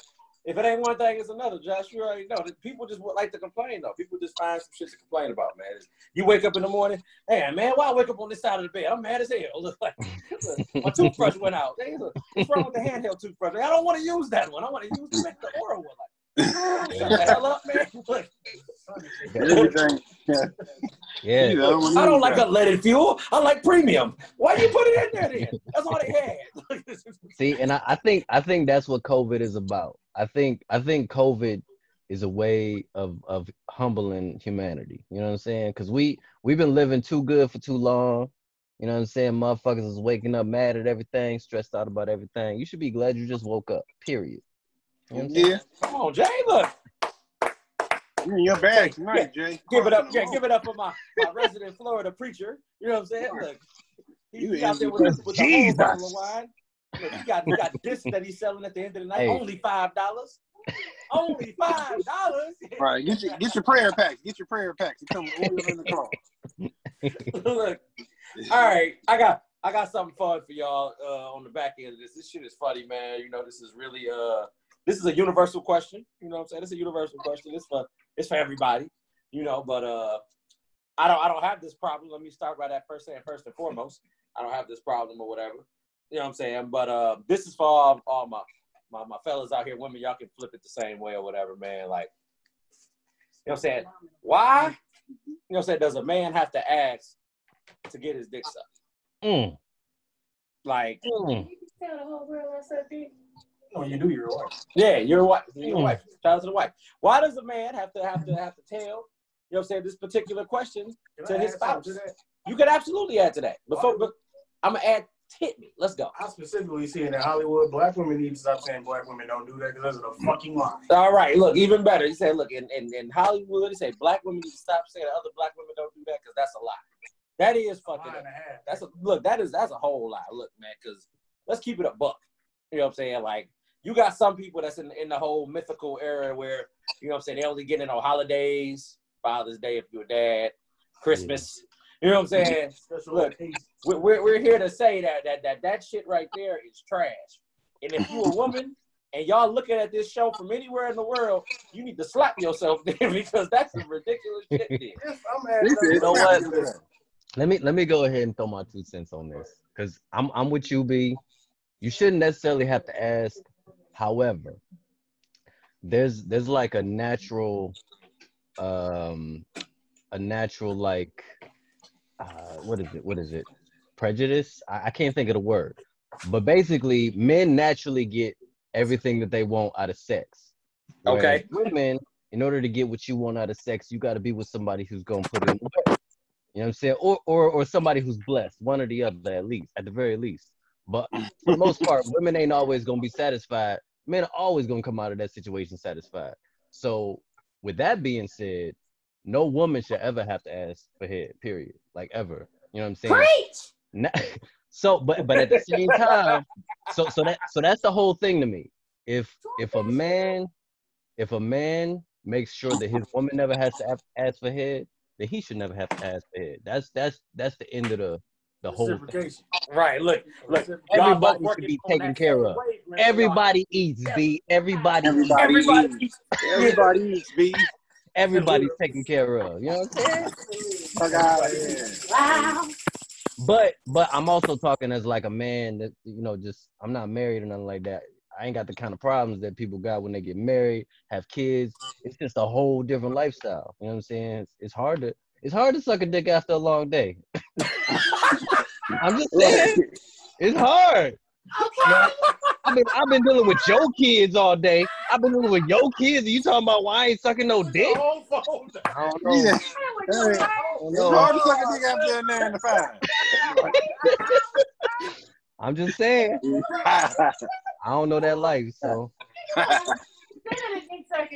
If it ain't one thing, it's another. Josh, you already know. People just like to complain, though. People just find some shit to complain about, man. You wake up in the morning, hey, man, why I wake up on this side of the bed? I'm mad as hell. Look, my toothbrush went out. Hey, look, what's wrong with the handheld toothbrush? I don't want to use that one. I want to use the oral one. Shut the hell up, man. Everything. Yeah. I don't like unleaded fuel. I like premium. Why you put it in there then? That's all they had. See, and I think that's what COVID is about. I think COVID is a way of humbling humanity. You know what I'm saying? Because we've been living too good for too long. You know what I'm saying? Motherfuckers is waking up mad at everything, stressed out about everything. You should be glad you just woke up. Period. You know what I'm saying? Come on, Jay. Look. You're in your bag tonight, Jay. Give it up. Yeah, give it up for my resident Florida preacher. You know what I'm saying? Look, he's out there with the whole bottle of wine. Look, he got this that he's selling at the end of the night. Hey. Only $5. Only $5. Right. Get your prayer packs. Get your prayer packs. It comes with oil in the car. Look. All right. I got something fun for y'all on the back end of this. This shit is funny, man. You know, this is really this is a universal question. You know what I'm saying? It's a universal question. It's for everybody. You know, but I don't have this problem. Let me start by that first and foremost. I don't have this problem or whatever. You know what I'm saying? But this is for all my fellas out here, women, y'all can flip it the same way or whatever, man. Like, you know what I'm saying? Why, you know what I'm saying, does a man have to ask to get his dick sucked? Like, You tell the whole world I said that. No, you do, you're a wife. Yeah, you're a wife. You're a wife. Shout out to the wife. Why does a man have to tell, you know what I'm saying, this particular question to his spouse? You could absolutely add to that. But I'm going to add hit me. Let's go. I specifically see in Hollywood, black women need to stop saying black women don't do that because that's a fucking lie. All right, look, even better. He said, look, in Hollywood, he said black women need to stop saying that other black women don't do that because that's a lie. That is fucking. That's a whole lie. Look, man, because let's keep it a buck. You know what I'm saying? Like, you got some people that's in the whole mythical era where, you know what I'm saying, they only get in on holidays, Father's Day if you're a dad, Christmas. You know what I'm saying? Look, we're here to say that shit right there is trash. And if you're a woman and y'all looking at this show from anywhere in the world, you need to slap yourself there because that's some ridiculous shit there. You know what? Let me go ahead and throw my 2 cents on this because I'm with you, B. You shouldn't necessarily have to ask. However, there's like a natural like what is it? Prejudice? I can't think of the word. But basically, men naturally get everything that they want out of sex. Okay. Women, in order to get what you want out of sex, you got to be with somebody who's gonna put in the work. You know what I'm saying? Or somebody who's blessed, one or the other at the very least. But for the most part, women ain't always gonna be satisfied. Men are always gonna come out of that situation satisfied. So with that being said, no woman should ever have to ask for head, period. Like ever. You know what I'm saying? Preach! So but at the same time, so that's the whole thing to me. If a man makes sure that his woman never has to ask for head, then he should never have to ask for head. That's the end of the whole thing. Right, look. Everybody should be taken care of. Everybody eats, B. Everybody eats, B. Everybody's taken care of. You know what I'm saying? Wow. But I'm also talking as like a man that, you know, just I'm not married or nothing like that. I ain't got the kind of problems that people got when they get married, have kids. It's just a whole different lifestyle. You know what I'm saying? It's hard to suck a dick after a long day. I'm just saying, it's hard. Okay. I've been dealing with your kids all day. I've been dealing with your kids, and you talking about why I ain't sucking no dick? I don't know. Yeah. It's hard to suck a dick after a 9 to 5. I'm just saying. I don't know that life, so.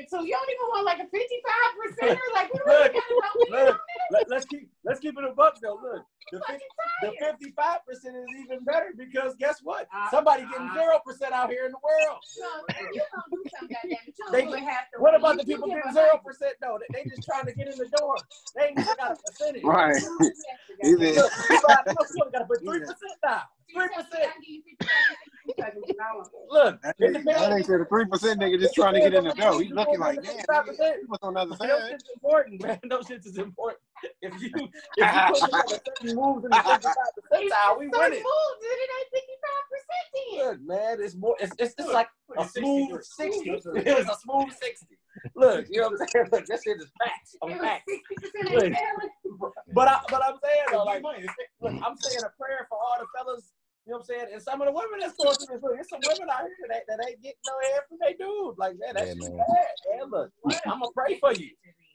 So you don't even want like a 55%? Like, what do we got about? Let's keep it a buck though. Look, the 55% is even better because guess what? Somebody getting 0% out here in the world. No, you gonna do something, goddamn. What about the people getting 0%? No, they just trying to get in the door. They ain't even got a percentage. Right. Look, you got to put 3% down. 3%. Look, That ain't the 3% nigga just trying to get in the door. He's looking like, damn, nigga, he was on the other Those side. shit's important, man. Those shits is important. If you put together certain moves in the 55 percentile, we win it. Look, man, it's more. It's like a smooth 60. It's a smooth 60. Look, you know what I'm saying? Look, that shit is facts. I'm facts. But I'm saying though, like, look, I'm saying a prayer for all the fellas. You know what I'm saying? And some of the women that's going through this, look, there's some women out here that ain't getting no head from their dude. Like, man, that's bad. Man, look, I'm gonna pray for you.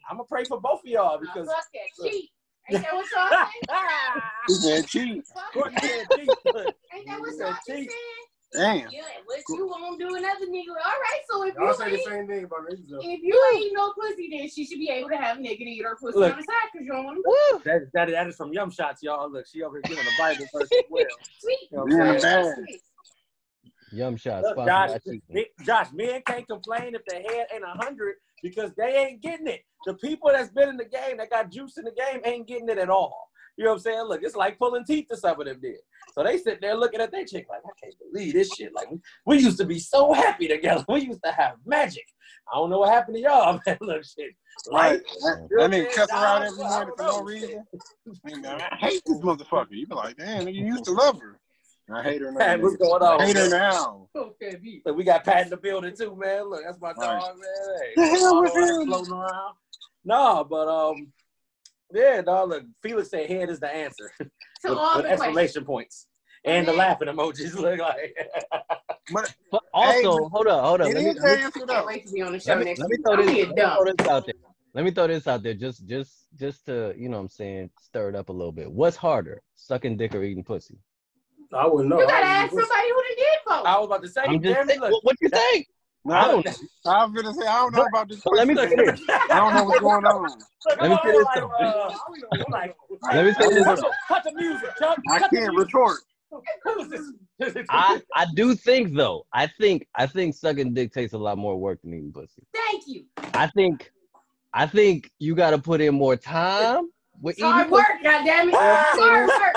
I'm gonna pray for both of y'all because. Fuck that cheat. Ain't that what y'all say? He said cheat. Courtney said cheat. Ain't that what y'all said? Damn. Yeah, what you won't do another nigga? All right, so if Y'all say the you same thing about me. if you ain't no pussy, then she should be able to have a nigga to eat her pussy on the side because you don't want to. That is from Yum Shots, y'all. Look, she over here giving the Bible verse as well. Sweet. You know what I'm saying? Yum shots. Look, Josh, men can't complain if their head ain't 100 because they ain't getting it. The people that's been in the game, that got juice in the game, ain't getting it at all. You know what I'm saying? Look, it's like pulling teeth to some of them did. So they sit there looking at their chick like, I can't believe this shit. Like, we used to be so happy together. We used to have magic. I don't know what happened to y'all, man. Look, shit. Right. That nigga cuss her out every morning for no reason. I hate this motherfucker. You be like, damn, you used to love her. I hate her now. Hey, what's going on? I hate her now. Look, we got Pat in the building too, man. Look, that's my dog, man. Hey, The hell with him? floating around. No, but yeah, dog. Look, Felix said head is the answer. So all with the exclamation points and the laughing emojis. Look like. But also, hey, hold up. it is the answer though. Wait to be on the show next week. Let me throw this out there. Just to, you know what I'm saying, stir it up a little bit. What's harder, sucking dick or eating pussy? I wouldn't know. You gotta ask somebody who done did both. I was about to say, I'm just saying, look, what you think? I don't know. I was gonna say I don't know about this. So let me say this. I don't know what's going on. Let me say this though. Let me say this though. Cut the music, Chuck. I can't retort. Who is this? I do think though. I think sucking dick takes a lot more work than eating pussy. Thank you. I think you got to put in more time with It's hard eating work, pussy. goddammit. It's hard work.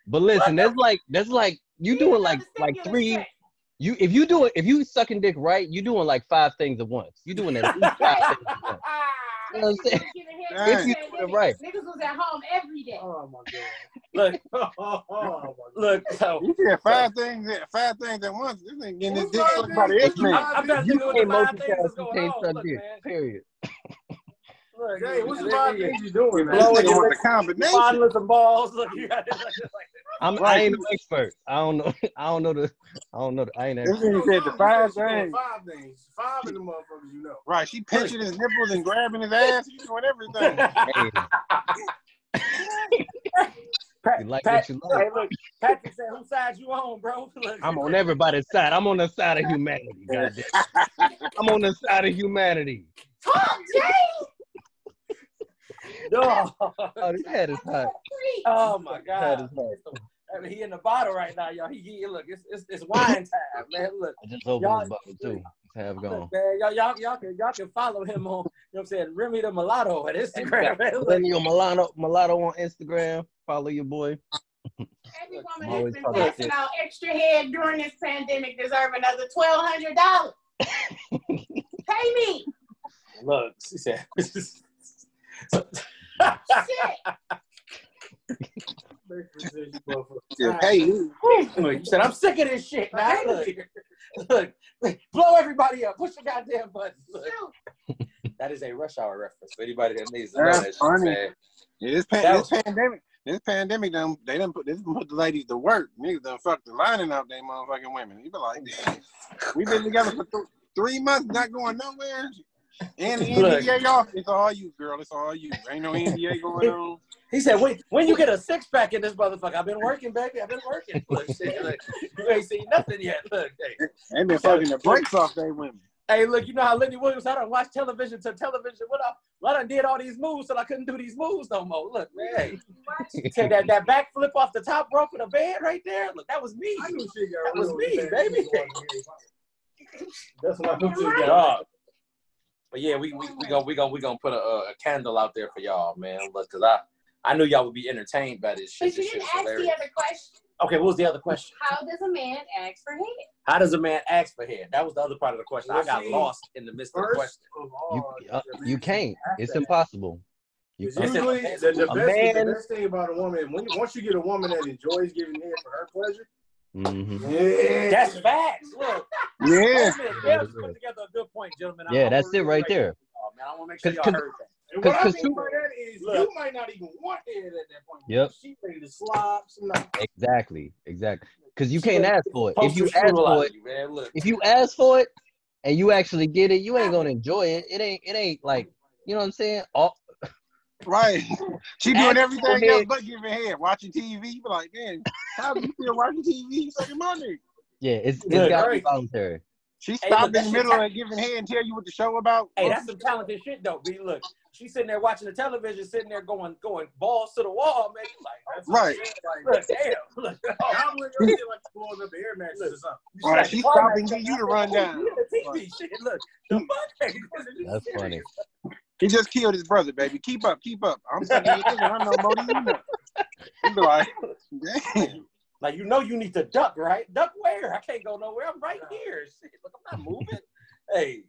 But listen, that's like you doing like three. If you sucking dick right, you doing like 5 things at once. You doing at least 5 things at once. You know what I'm saying? If you do it right. Niggas was at home every day. Oh my god. Look. So You said 5 things at once. This ain't getting this dick sucked by the X-Men. I'm trying to You think of can't what the 5 things multitask. is You going can't on. suck Look, dick. man. Period. Look, Jay, what's the look, 5 things you doing, This man? nigga want the combination. fondling some balls. Look, you got it. I ain't an expert. I don't know. I ain't an This expert. nigga said the 5 things. 5 things. 5 of the motherfuckers you know. Right, she pinching his nipples and grabbing his ass. She's doing everything. Hey, you like what you like. Hey, look, Patrick said, "Whose side you on, bro?" Look, I'm on everybody's side. I'm on the side of humanity. Goddamn. I'm on the side of humanity. Talk, Jay. no. Oh, this head is hot. Oh my This head is God. hot. I mean, he in the bottle right now, y'all. He look, it's wine time, man. Look, I just opened this bottle too. Let's have gone. look, man, y'all can follow him on, you know what I'm saying, Remy the Mulatto at Instagram, man. Look, Remy Mulatto on Instagram. Follow your boy. Every I'm woman always that's been talking passing shit. out extra head during this pandemic deserve another $1,200. Pay me. look, she said, Shit. Yeah, hey, you. look, you said, I'm sick of this shit, man. Look, blow everybody up. Push the goddamn button. Look. That is a Rush Hour reference for anybody that needs to know that shit, funny. man. Yeah, this pandemic, they done put the ladies to work. Niggas done fucked the lining out they motherfucking women. You be like, damn, we been together for 3 months, not going nowhere. And the NBA off, it's all you, girl. It's all you. Ain't no NBA going on. He said, when you get a 6-pack in this motherfucker, I've been working, baby. I've been working. Look, shit, look, you ain't seen nothing yet. Look, hey. They been fucking the brakes off they women. Hey, look, you know how Lenny Williams, I done watched television to television. I done did all these moves till I couldn't do these moves no more. Look, man. Said that backflip off the top rope of the bed right there. Look, that was me. That was me, baby. That's what I shit got. But yeah, we gonna put a candle out there for y'all, man. Look, cause I knew y'all would be entertained by this shit. But you didn't ask the other question. Okay, what was the other question? How does a man ask for head? How does a man ask for head? That was the other part of the question. I got lost in the midst of the question. You can't. It's impossible. Usually, the best thing about a woman, once you get a woman that enjoys giving head for her pleasure, that's facts. Look, yeah, Dale's put together a good point, gentlemen. Yeah, that's it right there. Oh, man, I want to make sure y'all heard that. And what I mean by that is, you might not even want head at that point. Yep. She ready to slop. Exactly. Because you can't ask for it. If you ask for it, if you ask for it and you actually get it, you ain't gonna enjoy it. It ain't like, you know what I'm saying? Right. She doing everything else but giving head, watching TV. You be like, man, how do you feel watching TV? Sucking money. Yeah, it's gotta be voluntary. She stopped in the middle of giving head and tell you what the show about. Hey, that's some talented shit though, B. Look, she's sitting there watching the television, sitting there going balls to the wall, man. You like, right. Look, damn. Look, I wouldn't go like blowing up the air mattress or something. Right, she stopped and get you to run down. TV shit. Look, the fuck. That's funny. He just killed his brother, baby. Keep up. I'm sucking your dick and I know more than you know. You be like, damn. Like, you need to duck, right? Duck where? I can't go nowhere. I'm right here. Shit, look, I'm not moving. Hey,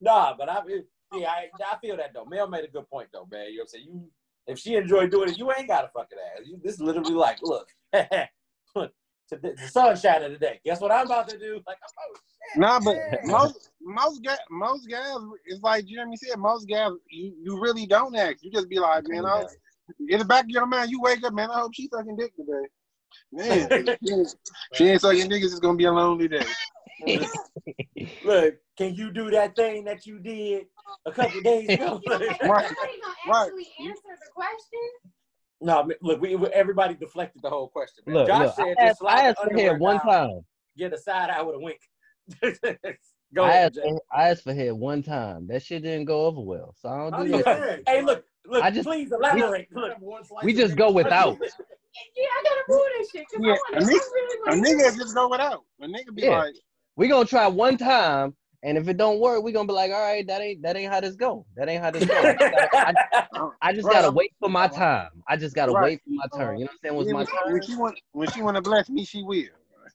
nah, but I feel that though. Mel made a good point though, man. You know what I'm saying? If she enjoyed doing it, you ain't got to fucking ass. This is literally like, look, the sunshine of the day. Guess what I'm about to do? Like, oh shit. Nah, but most guys, it's like Jeremy said, most guys, you really don't ask. You just be like, man, in the back of your mind, you wake up, man, I hope she's sucking dick today. Man, she ain't sucking niggas, it's gonna be a lonely day. Look, can you do that thing that you did a couple days ago? Right. Actually answer the question. No, look, everybody deflected the whole question. Man. Look, Josh said, I asked for head one time. Get a side eye with a wink. I asked for head one time. That shit didn't go over well, so I don't do that. Hey, look, please elaborate. We just go without. Yeah, I gotta prove this shit. A nigga just go without. A nigga be like, we gonna try one time, and if it don't work, we gonna be like, all right, that ain't how this go. That ain't how this go. I just gotta wait for my time. I just gotta wait for my turn. You know what I'm saying? Was my turn. When she wanna bless me, she will.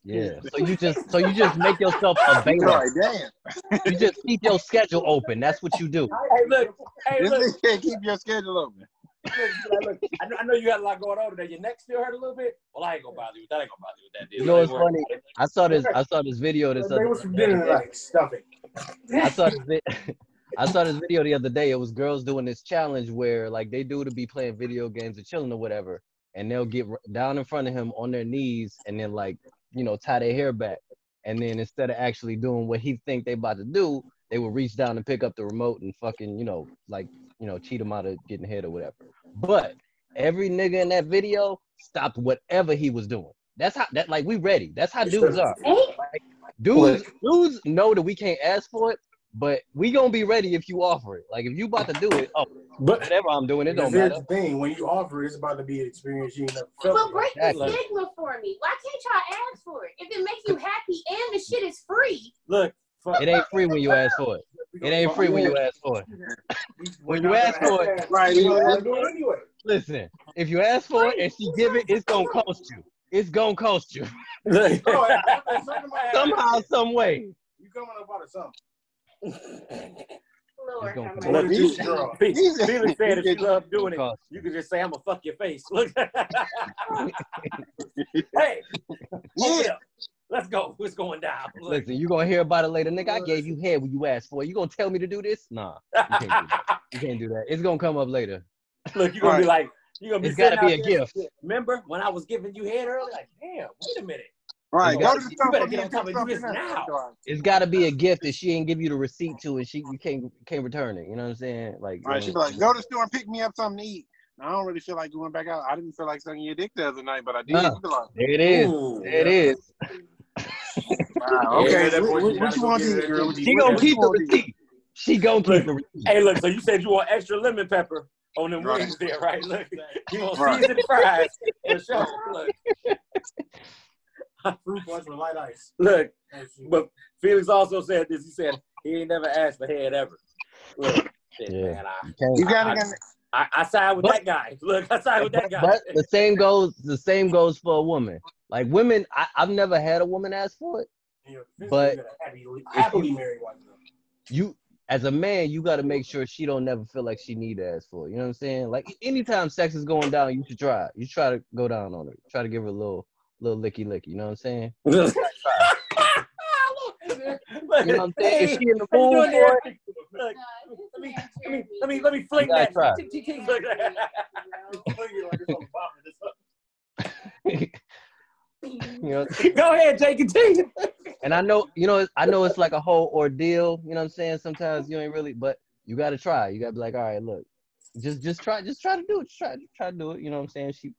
Yeah. So you just make yourself available. Right, damn. You just keep your schedule open. That's what you do. Hey, look. Keep your schedule open. Look, I know you got a lot going on today. Your neck still hurt a little bit. Well, I ain't gonna bother you with that. I ain't gonna bother you with that. Deal. You know what's funny? I saw this video this other day. Stuffing. I saw this video the other day. It was girls doing this challenge where like they do to be playing video games or chilling or whatever, and they'll get down in front of him on their knees and then like, you know, tie their hair back. And then instead of actually doing what he think they about to do, they would reach down and pick up the remote and fucking, you know, like, you know, cheat him out of getting head or whatever. But every nigga in that video stopped whatever he was doing. That's how like we ready. That's how dudes are. Like, dudes know that we can't ask for it, but we gonna be ready if you offer it. Like if you about to do it, but whatever I'm doing, it don't matter. Here's the thing: when you offer, it's about to be an experience you ain't never felt. But break the stigma for me. Why can't y'all ask for it? If it makes you happy and the shit is free. Look, it ain't free when you ask for it. It ain't free when you ask for it. When you ask for it, right? You gotta do it anyway. Listen, if you ask for it and she give it, it's gonna cost you. It's gonna cost you. Somehow, some way. You coming up out of something. Felix said if you love doing it, you can just say, I'm gonna fuck your face. Look. Hey, yeah. Let's go. What's going down? Look. Listen, you gonna hear about it later, nigga. I gave you head when you asked for it. You gonna tell me to do this? Nah, you can't do that. It's gonna come up later. Look, you're gonna be like, you're gonna be. It's gotta be a gift. Remember when I was giving you head earlier? Like, damn, wait a minute. Right, you better get on top and do this now. It's gotta be a gift that she ain't give you the receipt to, and you can't return it. You know what I'm saying? Like, right, she be like, go to the store and pick me up something to eat. I don't really feel like going back out. I didn't feel like sucking your dick the other night, but I did. There it is. There it is. Wow, okay, what you want to eat, girl? She gonna keep the receipt. She gonna keep the receipt. Hey, look, so you said you want extra lemon pepper on them wings there, right? Look, you want seasoned fries for sure. Look. Fruit punch with light ice. Look, but Felix also said this. He said he ain't never asked for head ever. Look, shit, man, I side with that guy. Look, I side with that guy. But the same goes for a woman. Like women, I've never had a woman ask for it. But happily married wife. You, as a man, you got to make sure she don't never feel like she need to ask for it. You know what I'm saying? Like anytime sex is going down, you should try. You try to go down on her. Try to give her a little licky. You know what I'm saying? You know what I'm saying? If she in the mood for it, look, let me fling that. Try. You know, go ahead, Jay, continue. And I know it's like a whole ordeal. You know what I'm saying? Sometimes you ain't really, but you got to try. You got to be like, all right, look, just try to do it. Try to do it. You know what I'm saying? She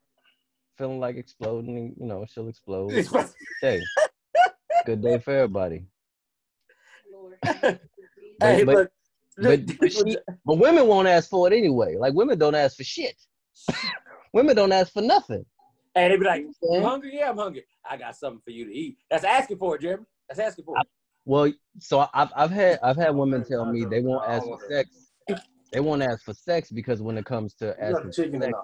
feeling like exploding, and, she'll explode. Hey, good day for everybody. Hey, but women won't ask for it anyway. Like women don't ask for shit. Women don't ask for nothing. And they be like, "You hungry? Yeah, I'm hungry. I got something for you to eat." That's asking for it, Jeremy. That's asking for it. Well, so I've had women tell me they won't ask for sex. They won't ask for sex because when it comes to asking for sex,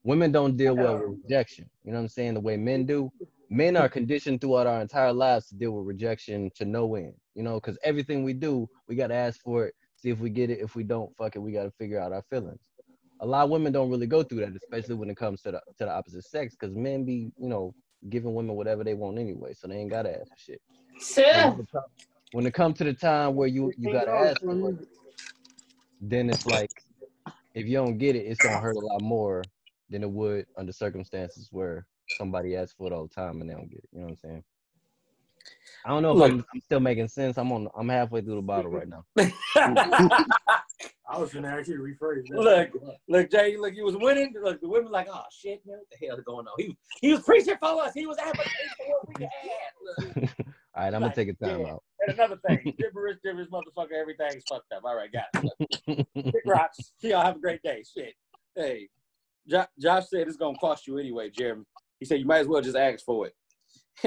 women don't deal well with rejection. You know what I'm saying? The way men do. Men are conditioned throughout our entire lives to deal with rejection to no end. Because everything we do, we got to ask for it, see if we get it. If we don't, fuck it, we got to figure out our feelings. A lot of women don't really go through that, especially when it comes to the opposite sex, because men be, giving women whatever they want anyway, so they ain't gotta ask for shit. Sure. When it comes to the time where you gotta ask for it, then it's like, if you don't get it, it's gonna hurt a lot more than it would under circumstances where somebody asks for it all the time and they don't get it. You know what I'm saying? I don't know if I'm still making sense. I'm halfway through the bottle right now. I was gonna actually rephrase that. Look, Jay, you was winning. Look, the women like, oh shit, man, what the hell is going on? He was preaching for us. He was advocating for what we had. All right, I'm gonna take a time out. And another thing, gibberish, motherfucker, everything's fucked up. All right, got it. Big rocks. Y'all have a great day. Shit. Hey, Josh said it's gonna cost you anyway, Jeremy. He said you might as well just ask for it.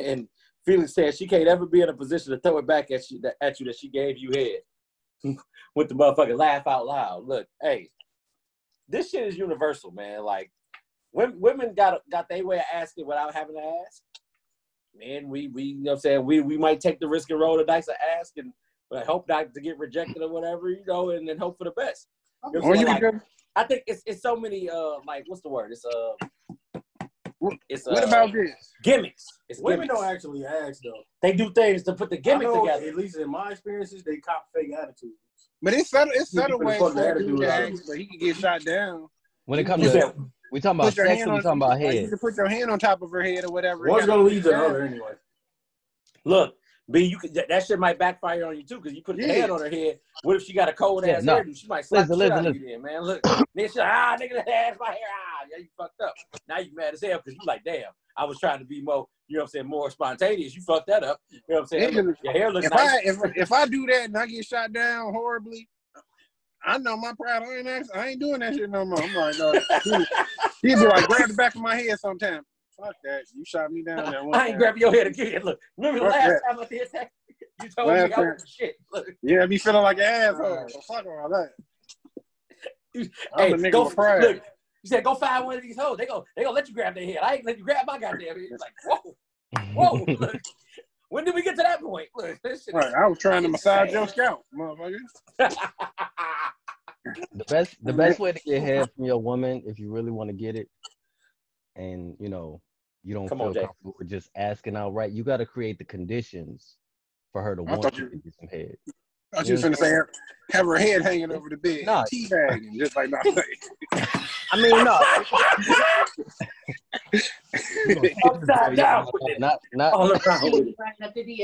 And Felix said she can't ever be in a position to throw it back at you that she gave you head. With the motherfucker laugh out loud. Look, hey, this shit is universal, man. Like, women got their way of asking without having to ask. Man, we you know what I'm saying, we might take the risk and roll the dice and ask and hope not to get rejected or whatever, and then hope for the best. You know like, I think it's so many what's the word? It's what about this? Gimmicks. Women don't actually ask though. They do things to put the gimmick together. At least in my experiences, they cop fake attitudes. But it's subtle ways for a dude to ask, but he can get shot down. When it comes to, we talking about sex or we talking about head? You can put your hand on top of her head or whatever. One's gonna lead to the other anyway. Look, B, that shit might backfire on you too, because you put your hand on her head. What if she got a cold ass hairdo? She might slap the shit out of you then, man. Look, then she nigga, that ass my hair, yeah, you fucked up. Now you mad as hell because you like, damn, I was trying to be more, you know what I'm saying, more spontaneous. You fucked that up. You know what I'm saying? Look, your hair looks nice. If I do that and I get shot down horribly, I know my pride. I ain't doing that shit no more. I'm like, no. He'd be like, grab the back of my head sometime. Fuck that. You shot me down there one I ain't grabbing your head again. Look, remember the last time I did that? You told me I was shit. Look. Yeah, I be feeling like an asshole. So fuck all that. I'm a nigga with pride. Look, you said, go find one of these hoes. They gonna let you grab their head. I ain't let you grab my goddamn head. It's like, whoa. Look. When did we get to that point? Look, this shit right, I was trying to massage your scalp, motherfucker. The best way to get head from your woman, if you really want to get it, and you don't feel comfortable with just asking outright, you got to create the conditions for her to want you to get some head. I thought you was finna say have her head hanging over the bed, teabagging, just like that. I mean, no. Upside down. Not all around.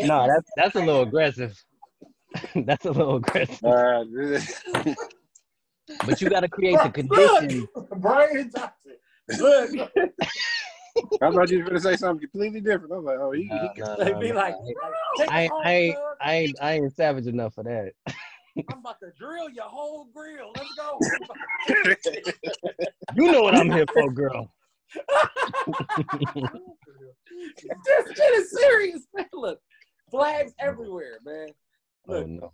No, that's a little aggressive. That's a little aggressive. But you got to create the conditions. Brian Johnson. Look. I thought you were going to say something completely different. I was like, oh, he can be like, I ain't savage enough for that. I'm about to drill your whole grill. Let's go. You know what I'm here for, girl. This shit is serious, man. Look, flags everywhere, man. Oh no.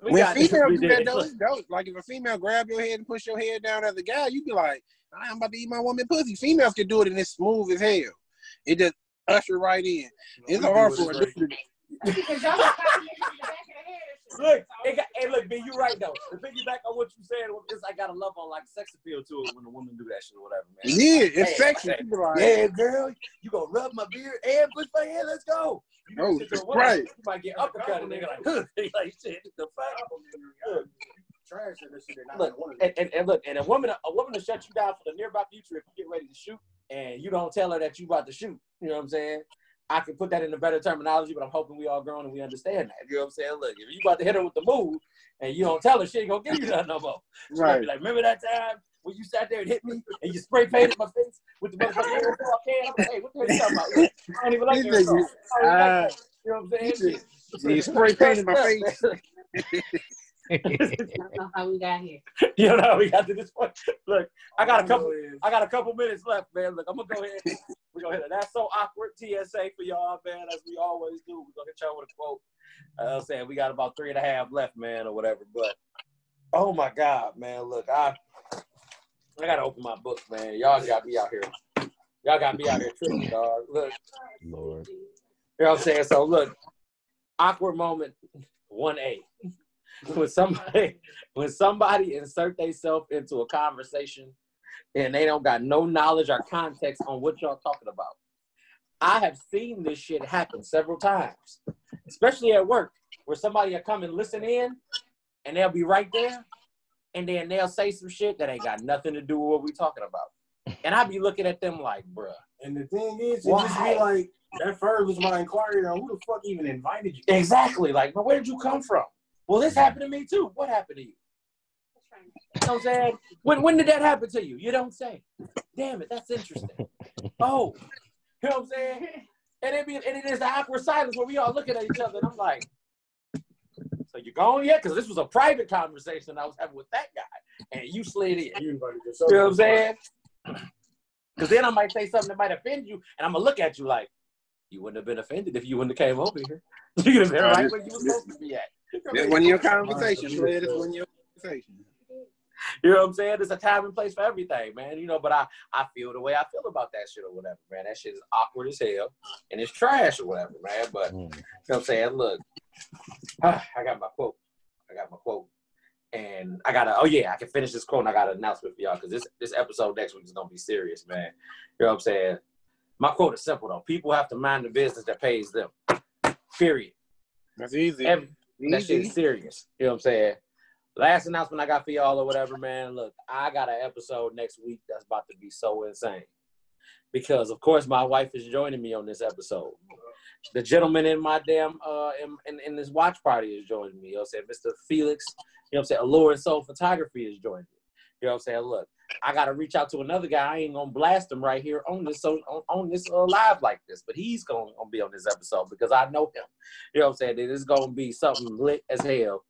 When females do that, though, it's dope. Like if a female grab your head and push your head down as a guy, you be like, I'm about to eat my woman pussy. Females can do it and it's smooth as hell. It just usher right in. It's hard for a dude to Look, look, B, you right though. To piggyback on what you said, it's I got a love on like sex appeal to it when the women do that shit or whatever, man. Yeah, it's sexy. Like, yeah, girl, you gonna rub my beard and push my head? Let's go. Oh, right. You might get uppercut and nigga like shit. The fuck. Trash and this shit. Look, and look, and a woman will shut you down for the nearby future if you get ready to shoot and you don't tell her that you about to shoot. You know what I'm saying? I can put that in a better terminology, but I'm hoping we all grown and we understand that. You know what I'm saying? Look, if you about to hit her with the move and you don't tell her, she ain't gonna give you nothing no more. She's gonna be like, remember that time when you sat there and hit me and you spray painted my face with the motherfucking air can? I'm like, hey, what the hell you talking about? I don't even like your song. You know what I'm saying? You spray painted my face. I don't know how we got here. You don't know how we got to this point. Look, I got a couple minutes left, man. Look, I'm gonna go ahead. We're gonna hit it. That's so awkward. TSA for y'all, man, as we always do. We're gonna hit y'all with a quote. I'm saying we got about 3.5 left, man, or whatever. But oh my God, man, look, I gotta open my book, man. Y'all got me out here. Y'all got me out here tripping, dog. Look, Lord. You know what I'm saying? So look, awkward moment 1A. When somebody insert themselves into a conversation and they don't got no knowledge or context on what y'all talking about. I have seen this shit happen several times, especially at work, where somebody will come and listen in and they'll be right there and then they'll say some shit that ain't got nothing to do with what we talking about. And I be looking at them like, bruh. And the thing is, it just be like, that first was my inquiry on who the fuck even invited you. Exactly. Like, but where did you come from? Well, this happened to me too. What happened to you? You know what I'm saying? When did that happen to you? You don't say. Damn it, that's interesting. Oh, you know what I'm saying? And it is the awkward silence where we all looking at each other, and I'm like, so you gone yet? Because this was a private conversation I was having with that guy, and you slid in. You know what I'm saying? Because then I might say something that might offend you, and I'm gonna look at you like, you wouldn't have been offended if you wouldn't have came over here. You'd have been right where you were supposed to be at. This wasn't your conversation, man. This wasn't your conversation. You know what I'm saying? There's a time and place for everything, man. You know, but I feel the way I feel about that shit or whatever, man. That shit is awkward as hell and it's trash or whatever, man. But you know what I'm saying? Look, I got my quote. And I can finish this quote and I got an announcement for y'all because this episode next week is gonna be serious, man. You know what I'm saying? My quote is simple though. People have to mind the business that pays them. Period. That's easy. That shit is serious. You know what I'm saying? Last announcement I got for y'all or whatever, man. Look, I got an episode next week that's about to be so insane. Because, of course, my wife is joining me on this episode. The gentleman in my damn, in this watch party is joining me. You know what I'm saying? Mr. Felix, you know what I'm saying? Allure and Soul Photography is joining me. You know what I'm saying? Look, I got to reach out to another guy. I ain't going to blast him right here on this live like this. But he's going to be on this episode because I know him. You know what I'm saying? This is going to be something lit as hell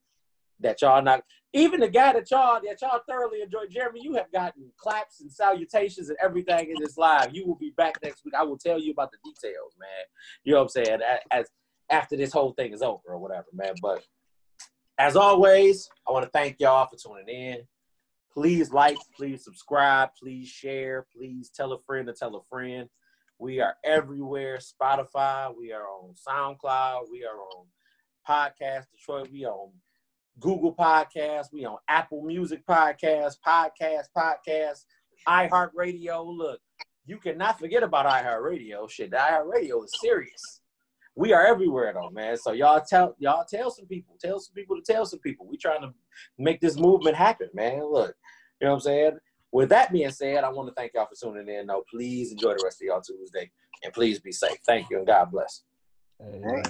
that y'all not, even the guy that y'all thoroughly enjoy. Jeremy, you have gotten claps and salutations and everything in this live. You will be back next week. I will tell you about the details, man. You know what I'm saying? As after this whole thing is over or whatever, man. But as always, I want to thank y'all for tuning in. Please like, please subscribe, please share, please tell a friend to tell a friend. We are everywhere. Spotify, we are on SoundCloud, we are on Podcast Detroit, we are on Google Podcasts, we on Apple Music Podcasts, iHeartRadio. Look, you cannot forget about iHeartRadio. Shit, the iHeartRadio is serious. We are everywhere though, man. So y'all tell some people to tell some people. We trying to make this movement happen, man. Look, you know what I'm saying? With that being said, I want to thank y'all for tuning in. Though, please enjoy the rest of y'all Tuesday, and please be safe. Thank you, and God bless. Amen.